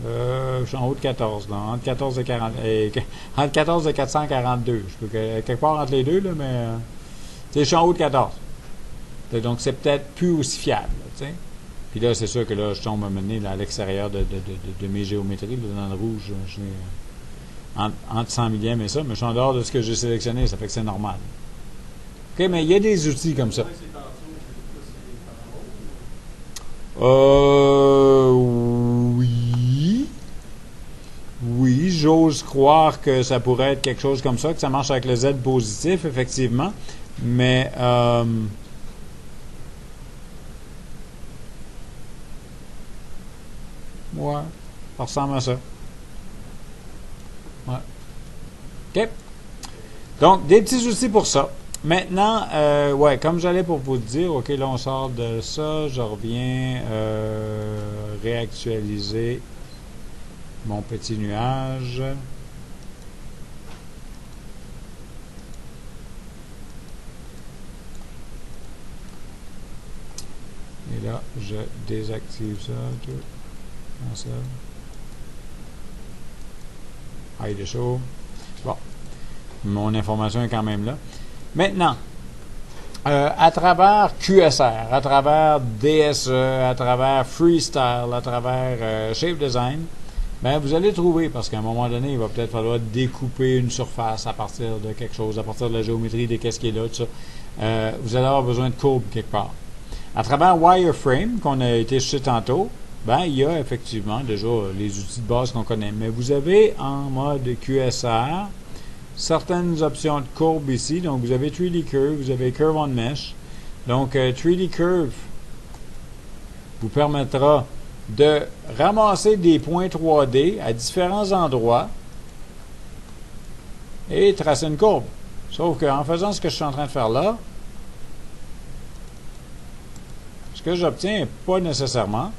Je suis en haut de 14, là, entre 14 et 40, entre 14 et 442. Je peux quelque part entre les deux, là, mais je suis en haut de 14. Donc c'est peut-être plus aussi fiable. Là, puis là, c'est sûr que là, je tombe à mener là, à l'extérieur de mes géométries. Là, dans le rouge, j'ai entre 100 millièmes et ça, mais je suis en dehors de ce que j'ai sélectionné, ça fait que c'est normal. OK, mais il y a des outils comme ça. Oui. Oui, j'ose croire que ça pourrait être quelque chose comme ça, que ça marche avec le Z positif, effectivement. Mais, ouais, ça ressemble à ça. Ouais. OK. Donc, des petits outils pour ça. Maintenant, ouais, comme j'allais pour vous dire, OK, là, on sort de ça, je reviens réactualiser mon petit nuage. Et là, je désactive ça, tout. Cancel. Hide show. Bon. Mon information est quand même là. Maintenant, à travers QSR, à travers DSE, à travers Freestyle, à travers Shape Design, ben vous allez trouver, parce qu'à un moment donné, il va peut-être falloir découper une surface à partir de quelque chose, à partir de la géométrie, de qu'est-ce qui est là, tout ça. Vous allez avoir besoin de courbes quelque part. À travers Wireframe, qu'on a été chercher tantôt, ben il y a effectivement déjà les outils de base qu'on connaît. Mais vous avez en mode QSR, certaines options de courbe ici. Donc, vous avez 3D Curve, vous avez Curve on Mesh. Donc, 3D Curve vous permettra de ramasser des points 3D à différents endroits et tracer une courbe. Sauf qu'en faisant ce que je suis en train de faire là, ce que j'obtiens n'est pas nécessairement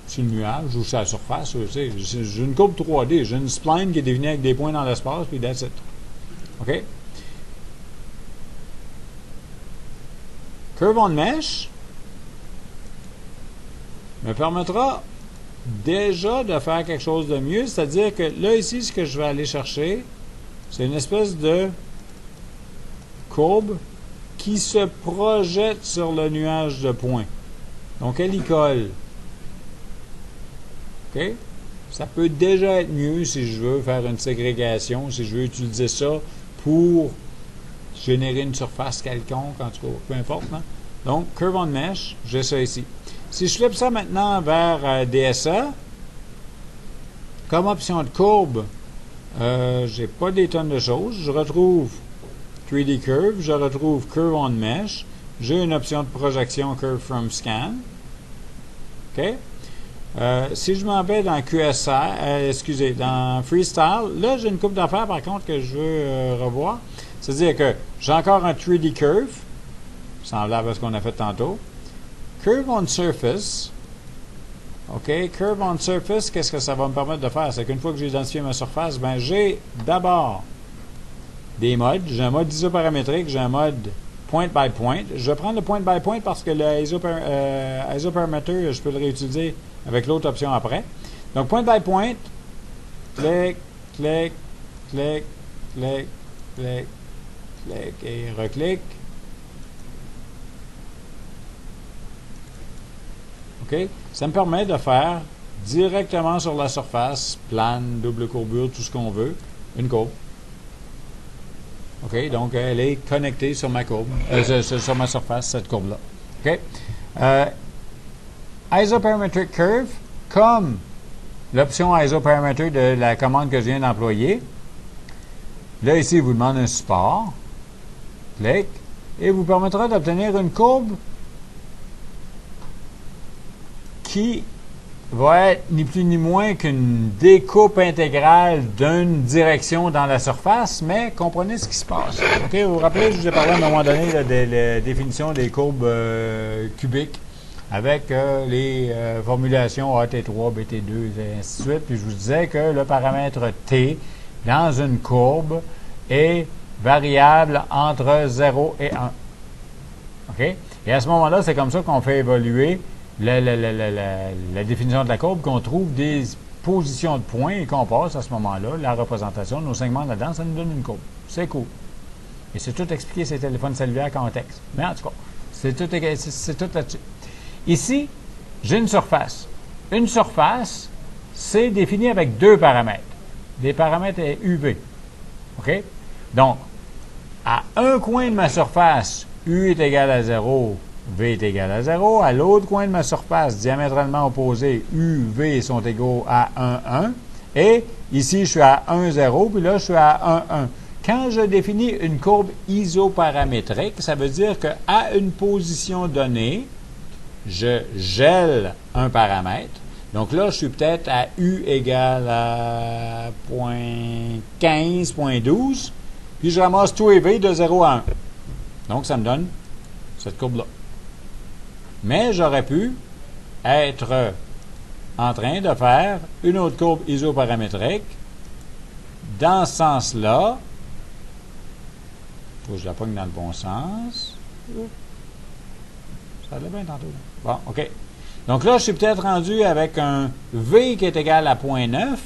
sur le nuage ou sur la surface. J'ai une courbe 3D, j'ai une spline qui est définie avec des points dans l'espace, puis that's it. OK? Curve on Mesh me permettra déjà de faire quelque chose de mieux, c'est-à-dire que là, ici, ce que je vais aller chercher, c'est une espèce de courbe qui se projette sur le nuage de points. Donc, elle y colle. OK? Ça peut déjà être mieux si je veux faire une ségrégation, si je veux utiliser ça pour générer une surface quelconque, en tout cas, peu importe. Hein? Donc, Curve on Mesh, j'ai ça ici. Si je flippe ça maintenant vers DSA, comme option de courbe, j'ai pas des tonnes de choses. Je retrouve 3D Curve, je retrouve Curve on Mesh, j'ai une option de projection Curve from Scan. OK? Si je m'en vais dans QSI, dans Freestyle, là, j'ai une coupe d'affaires, par contre, que je veux revoir. C'est-à-dire que j'ai encore un 3D Curve, semblable à ce qu'on a fait tantôt. Curve on Surface. OK, Curve on Surface, qu'est-ce que ça va me permettre de faire? C'est qu'une fois que j'ai identifié ma surface, ben j'ai d'abord des modes. J'ai un mode isoparamétrique, j'ai un mode point by point. Je vais prendre le point by point parce que le isoparameter, je peux le réutiliser avec l'autre option après. Donc, point by point, clic, clic, clic, clic, clic, clic et reclic. OK? Ça me permet de faire directement sur la surface, plane, double courbure, tout ce qu'on veut, une courbe. OK? Donc, elle est connectée sur ma courbe, sur ma surface, cette courbe-là. OK? Isoparametric Curve, comme l'option Isoparameter de la commande que je viens d'employer. Là, ici, il vous demande un support. Clic. Et vous permettra d'obtenir une courbe qui va être ni plus ni moins qu'une découpe intégrale d'une direction dans la surface, mais comprenez ce qui se passe. OK, vous vous rappelez, je vous ai parlé à un moment donné là, de la définition des courbes cubiques avec les formulations AT3, BT2 et ainsi de suite. Puis je vous disais que le paramètre T dans une courbe est variable entre 0 et 1. OK? Et à ce moment-là, c'est comme ça qu'on fait évoluer la définition de la courbe, qu'on trouve des positions de points et qu'on passe à ce moment-là la représentation de nos segments là-dedans, ça nous donne une courbe. C'est cool. Et c'est tout expliqué sur les téléphones cellulaires qu'en texte. Mais en tout cas, c'est tout là-dessus. Ici, j'ai une surface. Une surface, c'est défini avec deux paramètres. Des paramètres UV. OK? Donc, à un coin de ma surface, U est égal à 0, V est égal à 0. À l'autre coin de ma surface, diamétralement opposé, U, V sont égaux à 1, 1. Et ici, je suis à 1, 0, puis là, je suis à 1, 1. Quand je définis une courbe isoparamétrique, ça veut dire qu'à une position donnée, je gèle un paramètre. Donc là, je suis peut-être à U égale à 0.15, 0.12, puis je ramasse tout et V de 0 à 1. Donc, ça me donne cette courbe-là. Mais j'aurais pu être en train de faire une autre courbe isoparamétrique dans ce sens-là. Il faut que je la pogne dans le bon sens. Ça allait bien tantôt. Bon, OK. Donc là, je suis peut-être rendu avec un V qui est égal à 0.9.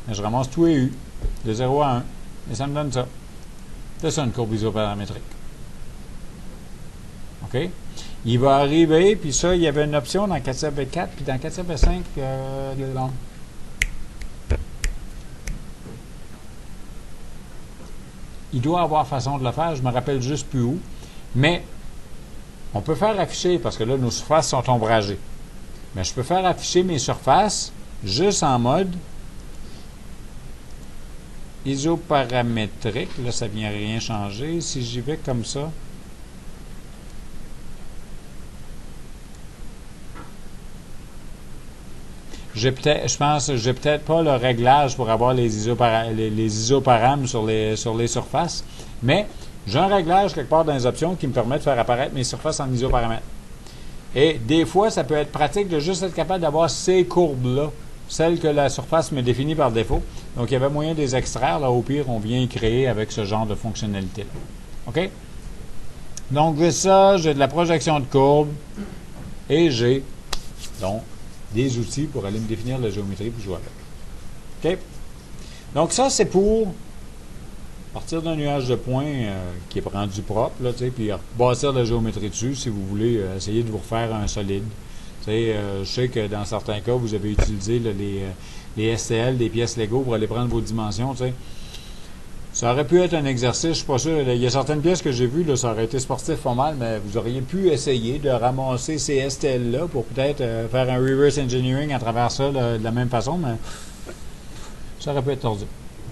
Mais je ramasse tout et U de 0 à 1. Et ça me donne ça. C'est ça une courbe isoparamétrique. OK? Il va arriver, puis ça, il y avait une option dans 4.4, puis dans 4.5, il doit avoir façon de le faire, je me rappelle juste plus où. Mais on peut faire afficher, parce que là, nos surfaces sont ombragées. Mais je peux faire afficher mes surfaces juste en mode isoparamétrique. Là, ça vient rien changer. Si j'y vais comme ça, je pense que j'ai peut-être pas le réglage pour avoir les isoparamètres sur les surfaces, mais j'ai un réglage quelque part dans les options qui me permet de faire apparaître mes surfaces en isoparamètres. Et des fois, ça peut être pratique de juste être capable d'avoir ces courbes-là, celles que la surface me définit par défaut. Donc, il y avait moyen de les extraire. Là, au pire, on vient y créer avec ce genre de fonctionnalité-là. OK? Donc, j'ai ça, j'ai de la projection de courbe et j'ai, donc, des outils pour aller me définir la géométrie puis jouer avec. OK? Donc, ça, c'est pour partir d'un nuage de points qui est rendu propre, là, puis bâtir la géométrie dessus si vous voulez essayer de vous refaire un solide. Je sais que dans certains cas, vous avez utilisé là, les STL, des pièces Lego pour aller prendre vos dimensions. T'sais. Ça aurait pu être un exercice, je suis pas sûr. Il y a certaines pièces que j'ai vues, là, ça aurait été sportif pas mal, mais vous auriez pu essayer de ramasser ces STL-là pour peut-être faire un reverse engineering à travers ça là, de la même façon, mais ça aurait pu être tordu.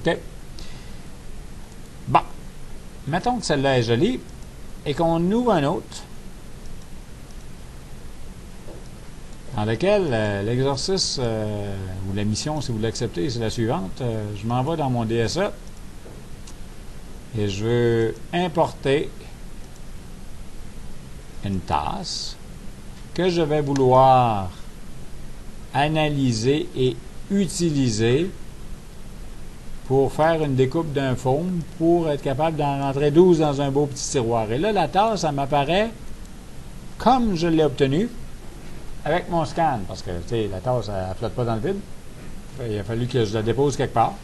OK? Bon. Mettons que celle-là est jolie et qu'on ouvre un autre dans lequel l'exercice ou la mission, si vous l'acceptez, c'est la suivante. Je m'en vais dans mon DSA et je veux importer une tasse que je vais vouloir analyser et utiliser pour faire une découpe d'un foam pour être capable d'en rentrer 12 dans un beau petit tiroir. Et là, la tasse, ça m'apparaît comme je l'ai obtenue avec mon scan, parce que, tu sais, la tasse, elle ne flotte pas dans le vide. Il a fallu que je la dépose quelque part.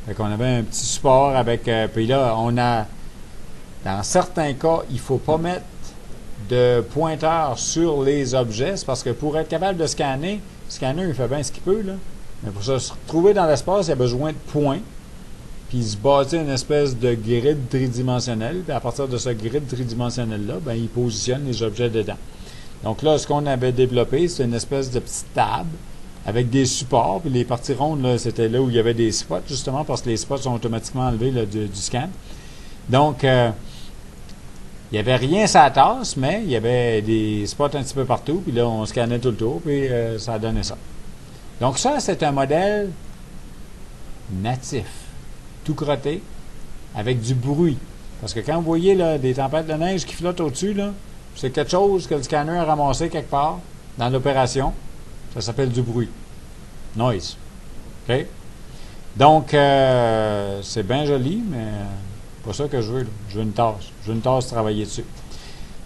Fait qu'on avait un petit support avec... puis là, on a... Dans certains cas, il ne faut pas mettre de pointeur sur les objets. C'est parce que pour être capable de scanner, le scanner, il fait bien ce qu'il peut, là. Mais pour se retrouver dans l'espace, il a besoin de points. Puis il se bâtit une espèce de grid tridimensionnel. Puis à partir de ce grid tridimensionnel-là, ben, il positionne les objets dedans. Donc là, ce qu'on avait développé, c'est une espèce de petite table avec des supports. Puis les parties rondes, là, c'était là où il y avait des spots, justement, parce que les spots sont automatiquement enlevés là, du scan. Donc, il n'y avait rien sur la tasse, mais il y avait des spots un petit peu partout. Puis là, on scannait tout le tour, puis ça donnait ça. Donc ça, c'est un modèle natif, tout crotté, avec du bruit. Parce que quand vous voyez là, des tempêtes de neige qui flottent au-dessus, là, c'est quelque chose que le scanner a ramassé quelque part dans l'opération. Ça s'appelle du bruit. Noise. OK? Donc, c'est bien joli, mais pas ça que je veux. Là. Je veux une tasse. Je veux une tasse travailler dessus.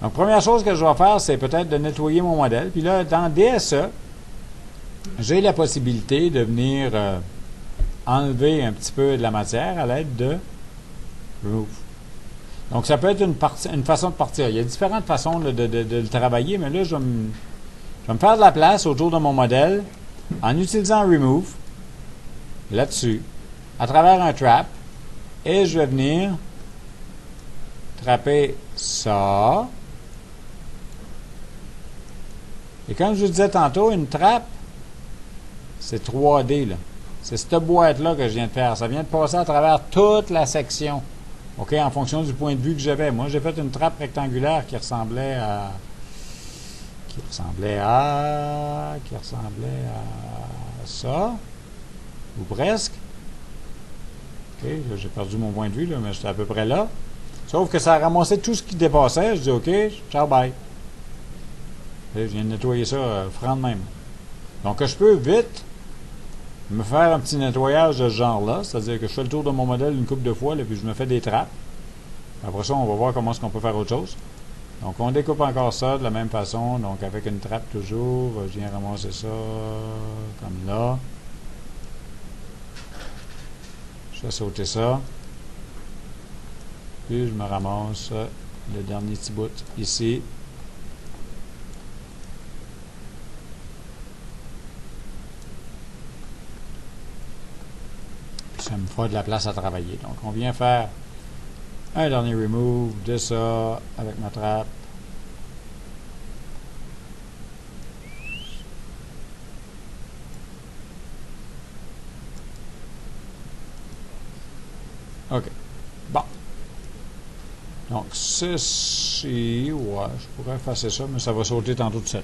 Donc, première chose que je vais faire, c'est peut-être de nettoyer mon modèle. Puis là, dans DSE, j'ai la possibilité de venir enlever un petit peu de la matière à l'aide de Remove. Donc, ça peut être une façon de partir. Il y a différentes façons là, de le travailler, mais là, je vais me faire de la place autour de mon modèle en utilisant Remove, là-dessus, à travers un trap, et je vais venir trapper ça. Et comme je vous disais tantôt, une trappe, c'est 3D, là. C'est cette boîte-là que je viens de faire. Ça vient de passer à travers toute la section. OK, en fonction du point de vue que j'avais. Moi, j'ai fait une trappe rectangulaire qui ressemblait à ça, ou presque. OK, là, j'ai perdu mon point de vue, là, mais j'étais à peu près là. Sauf que ça a ramassé tout ce qui dépassait. Je dis OK, ciao, bye. Et je viens de nettoyer ça franc de même. Donc, je peux vite me faire un petit nettoyage de ce genre-là, c'est-à-dire que je fais le tour de mon modèle une couple de fois, là, puis je me fais des trappes. Après ça, on va voir comment est-ce qu'on peut faire autre chose. Donc, on découpe encore ça de la même façon, donc avec une trappe toujours. Je viens ramasser ça comme là. Je fais sauter ça. Puis, je me ramasse le dernier petit bout ici. Ça me fera de la place à travailler. Donc, on vient faire un dernier remove de ça avec ma trappe. OK. Bon. Donc, ceci, ouais, je pourrais effacer ça, mais ça va sauter tantôt tout seul.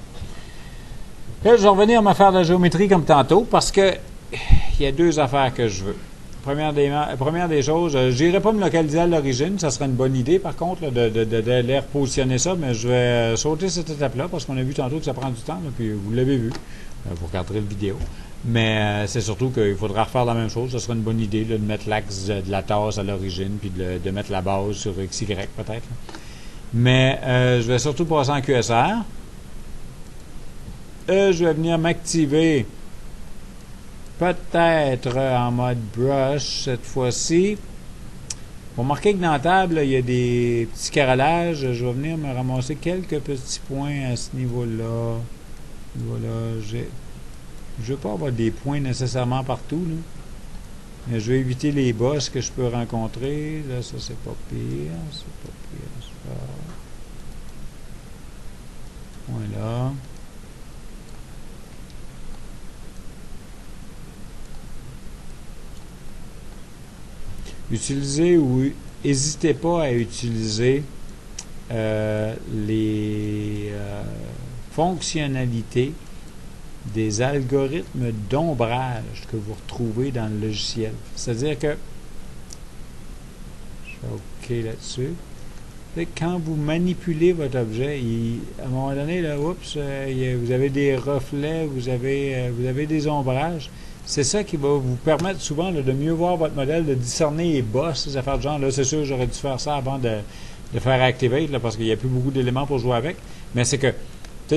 Là, je vais revenir me faire de la géométrie comme tantôt, parce que il y a deux affaires que je veux. Première des choses, je n'irai pas me localiser à l'origine, ça serait une bonne idée, par contre, là, de repositionner ça, mais je vais sauter cette étape-là, parce qu'on a vu tantôt que ça prend du temps, là, puis vous l'avez vu, vous regarderez la vidéo. Mais c'est surtout qu'il faudra refaire la même chose. Ce serait une bonne idée là, de mettre l'axe de la tasse à l'origine, puis de mettre la base sur XY peut-être. Là. Mais je vais surtout passer en QSR. Je vais venir m'activer peut-être en mode brush cette fois-ci. Pour marquer que dans la table, là, il y a des petits carrelages. Je vais venir me ramasser quelques petits points à ce niveau-là. Voilà, je ne veux pas avoir des points nécessairement partout, là. Mais je vais éviter les bosses que je peux rencontrer. Là, ça, c'est pas pire. C'est pas pire, ça. Voilà. Utilisez ou n'hésitez pas à utiliser les fonctionnalités des algorithmes d'ombrage que vous retrouvez dans le logiciel. C'est-à-dire que, je fais OK là-dessus, quand vous manipulez votre objet, à un moment donné, là, oups, vous avez des reflets, vous avez des ombrages. C'est ça qui va vous permettre souvent là, de mieux voir votre modèle, de discerner les bosses, ces affaires de genre. Là, c'est sûr, j'aurais dû faire ça avant de faire Activate, là, parce qu'il n'y a plus beaucoup d'éléments pour jouer avec. Mais c'est que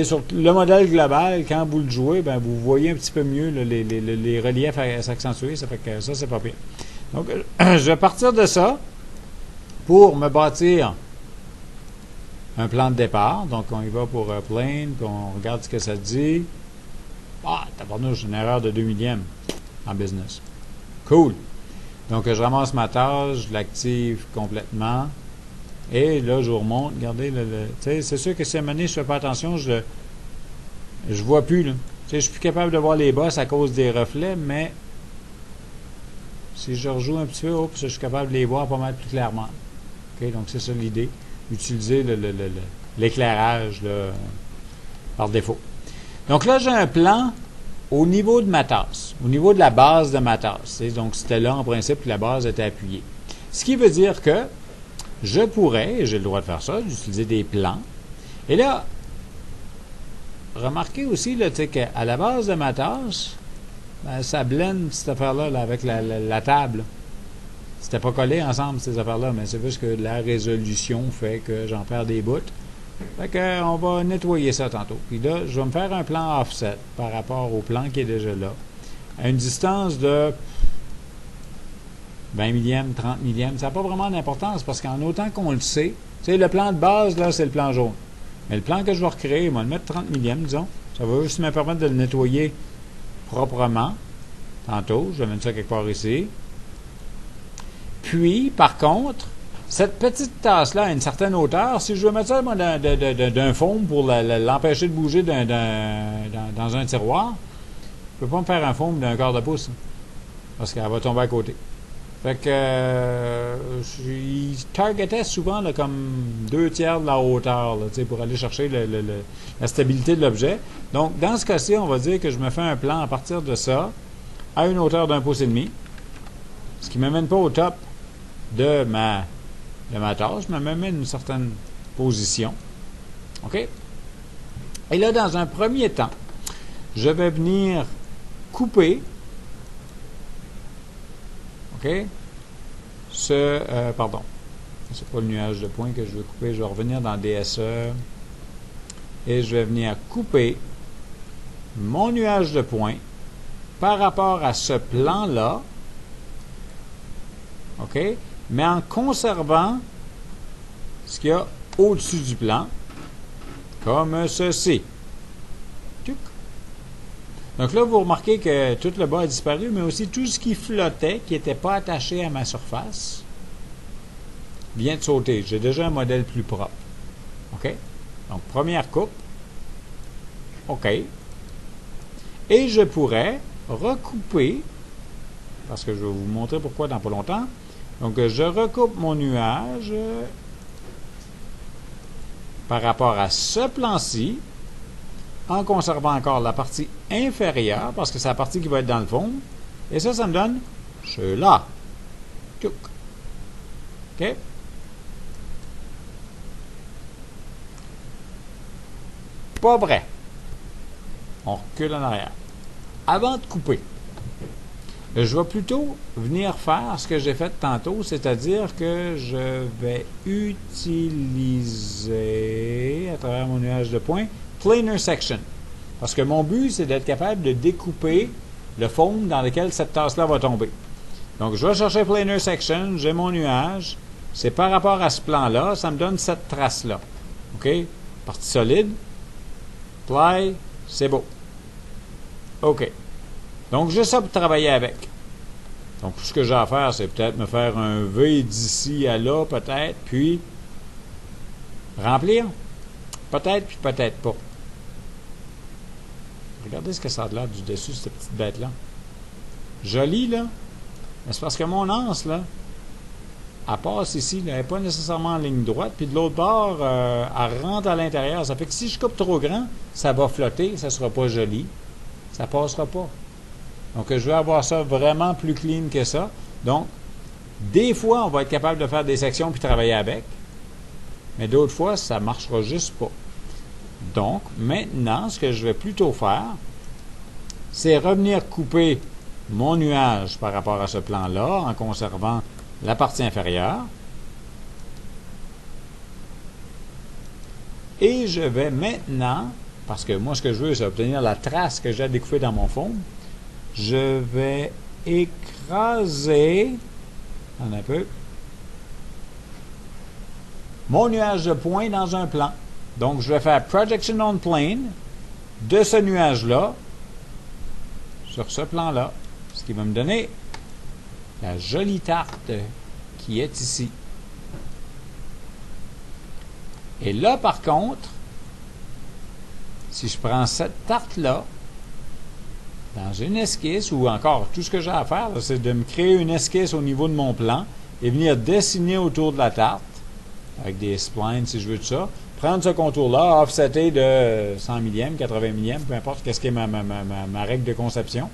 sur le modèle global, quand vous le jouez, ben, vous voyez un petit peu mieux là, les reliefs à s'accentuer. Ça fait que ça, c'est pas pire. Donc, je vais partir de ça pour me bâtir un plan de départ. Donc, on y va pour plane, puis on regarde ce que ça dit. Ah, tabarnouche, une erreur de 2 millièmes en business. Cool. Donc, je ramasse ma tâche, je l'active complètement. Et là, je vous remonte. Regardez, c'est sûr que si à un moment donné, je ne fais pas attention, je vois plus. Là. Je suis plus capable de voir les bosses à cause des reflets, mais si je rejoue un petit peu, je suis capable de les voir pas mal plus clairement. Okay? Donc, c'est ça l'idée. Utiliser l'éclairage par défaut. Donc là, j'ai un plan au niveau de ma tasse, au niveau de la base de ma tasse. Donc, c'était là, en principe, que la base était appuyée. Ce qui veut dire que je pourrais, et j'ai le droit de faire ça, d'utiliser des plans. Et là, remarquez aussi là, qu'à la base de ma tasse, ben, ça blende cette affaire-là là, avec la table. C'était pas collé ensemble, ces affaires-là, mais c'est juste que la résolution fait que j'en perds des bouts. Fait que, on va nettoyer ça tantôt. Puis là, je vais me faire un plan offset par rapport au plan qui est déjà là, à une distance de 20 millièmes, 30 millièmes. Ça n'a pas vraiment d'importance parce qu'en autant qu'on le sait, tu sais, le plan de base, là, c'est le plan jaune. Mais le plan que je vais recréer, moi, le mettre 30 millièmes, disons. Ça va juste me permettre de le nettoyer proprement. Tantôt, je vais mettre ça quelque part ici. Puis, par contre, cette petite tasse-là à une certaine hauteur, si je veux mettre ça moi, d'un foam pour l'empêcher de bouger dans un tiroir, je ne peux pas me faire un foam d'un quart de pouce. Hein, parce qu'elle va tomber à côté. Fait que il targetait souvent là, comme 2/3 de la hauteur là, pour aller chercher la stabilité de l'objet. Donc, dans ce cas-ci, on va dire que je me fais un plan à partir de ça, à une hauteur d'1,5 pouce, ce qui ne m'amène pas au top de ma tâche, mais m'amène une certaine position. OK? Et là, dans un premier temps, je vais venir couper OK? Pardon. C'est pas le nuage de points que je veux couper. Je vais revenir dans DSE et je vais venir couper mon nuage de points par rapport à ce plan-là. OK? Mais en conservant ce qu'il y a au-dessus du plan, comme ceci. Donc là, vous remarquez que tout le bas a disparu, mais aussi tout ce qui flottait, qui n'était pas attaché à ma surface, vient de sauter. J'ai déjà un modèle plus propre. OK? Donc, première coupe. OK. Et je pourrais recouper, parce que je vais vous montrer pourquoi dans pas longtemps, Donc, je recoupe mon nuage par rapport à ce plan-ci, en conservant encore la partie inférieure, parce que c'est la partie qui va être dans le fond. Et ça me donne cela. Tchouk. OK? Pas vrai. On recule en arrière. Avant de couper, je vais plutôt venir faire ce que j'ai fait tantôt, c'est-à-dire que je vais utiliser, à travers mon nuage de points, planar section. Parce que mon but, c'est d'être capable de découper le foam dans lequel cette tasse-là va tomber. Donc, je vais chercher planar section, j'ai mon nuage, c'est par rapport à ce plan-là, ça me donne cette trace-là. OK? Partie solide, ply, c'est beau. OK. Donc, j'ai ça pour travailler avec. Donc, ce que j'ai à faire, c'est peut-être me faire un V d'ici à là, peut-être, puis remplir. Peut-être, puis peut-être pas. Regardez ce que ça a l'air du dessus, cette petite bête-là. Jolie, là. Mais c'est parce que mon anse, là, elle passe ici, là, elle n'est pas nécessairement en ligne droite, puis de l'autre bord, elle rentre à l'intérieur. Ça fait que si je coupe trop grand, ça va flotter, ça ne sera pas joli. Ça ne passera pas. Donc, je veux avoir ça vraiment plus clean que ça. Donc, des fois, on va être capable de faire des sections puis travailler avec. Mais d'autres fois, ça ne marchera juste pas. Donc, maintenant, ce que je vais plutôt faire, c'est revenir couper mon nuage par rapport à ce plan-là en conservant la partie inférieure. Et je vais maintenant, parce que moi, ce que je veux, c'est obtenir la trace que j'ai à découper dans mon fond, je vais écraser un peu mon nuage de points dans un plan. Donc, je vais faire Projection on Plane de ce nuage-là sur ce plan-là, ce qui va me donner la jolie tarte qui est ici. Et là, par contre, si je prends cette tarte-là, dans une esquisse, ou encore, tout ce que j'ai à faire, c'est de me créer une esquisse au niveau de mon plan et venir dessiner autour de la tarte, avec des splines, si je veux tout ça, prendre ce contour-là, offsetter de 100 millièmes, 80 millièmes, peu importe qu'est-ce qui est ma règle de conception.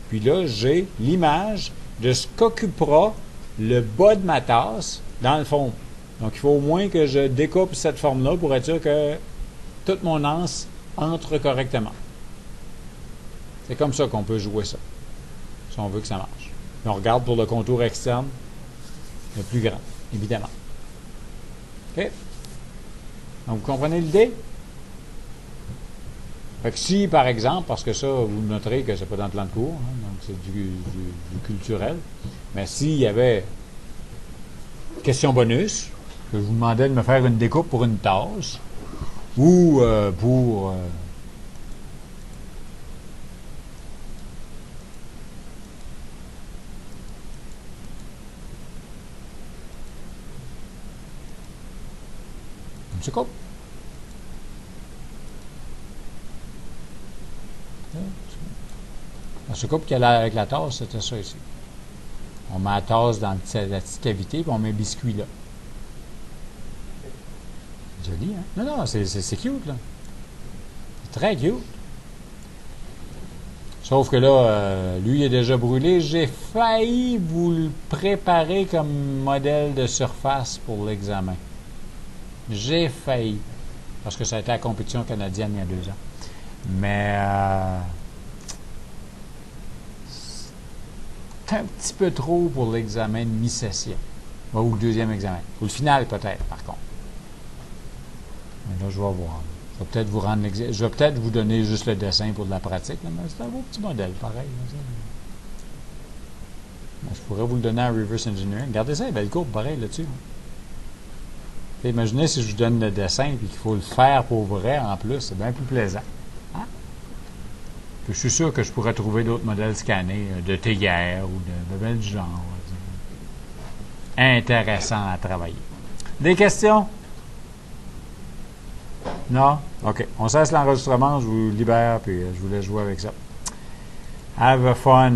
Puis là, j'ai l'image de ce qu'occupera le bas de ma tasse dans le fond. Donc, il faut au moins que je découpe cette forme-là pour être sûr que toute mon anse entre correctement. C'est comme ça qu'on peut jouer ça, si on veut que ça marche. Puis on regarde pour le contour externe, le plus grand, évidemment. OK? Donc, vous comprenez l'idée? Fait que si, par exemple, parce que ça, vous noterez que c'est pas dans le plan de cours, hein, donc c'est du culturel, mais s'il y avait question bonus, que je vous demandais de me faire une découpe pour une tasse, ou pour... une coupe. La soucoupe qu'il y a avec la tasse, c'était ça ici. On met la tasse dans la petite cavité, puis on met le biscuit là. C'est joli, hein? Non, non, c'est cute, là. C'est très cute. Sauf que là, lui, il est déjà brûlé. J'ai failli vous le préparer comme modèle de surface pour l'examen. J'ai failli. Parce que ça a été à la compétition canadienne il y a 2 ans. Mais c'est un petit peu trop pour l'examen de mi-session. Ou le deuxième examen. Ou le final, peut-être, par contre. Mais là, je vais voir. Je vais peut-être vous rendre l'examen. Je vais peut-être vous donner juste le dessin pour de la pratique. Là, mais c'est un beau petit modèle, pareil. Là, je pourrais vous le donner en reverse engineering. Regardez ça, il y a belle courbe, pareil, là-dessus. Imaginez si je vous donne le dessin et qu'il faut le faire pour vrai en plus. C'est bien plus plaisant. Hein? Puis je suis sûr que je pourrais trouver d'autres modèles scannés de théière ou de bel genre. Intéressant à travailler. Des questions? Non? OK. On cesse l'enregistrement, je vous libère puis je vous laisse jouer avec ça. Have fun!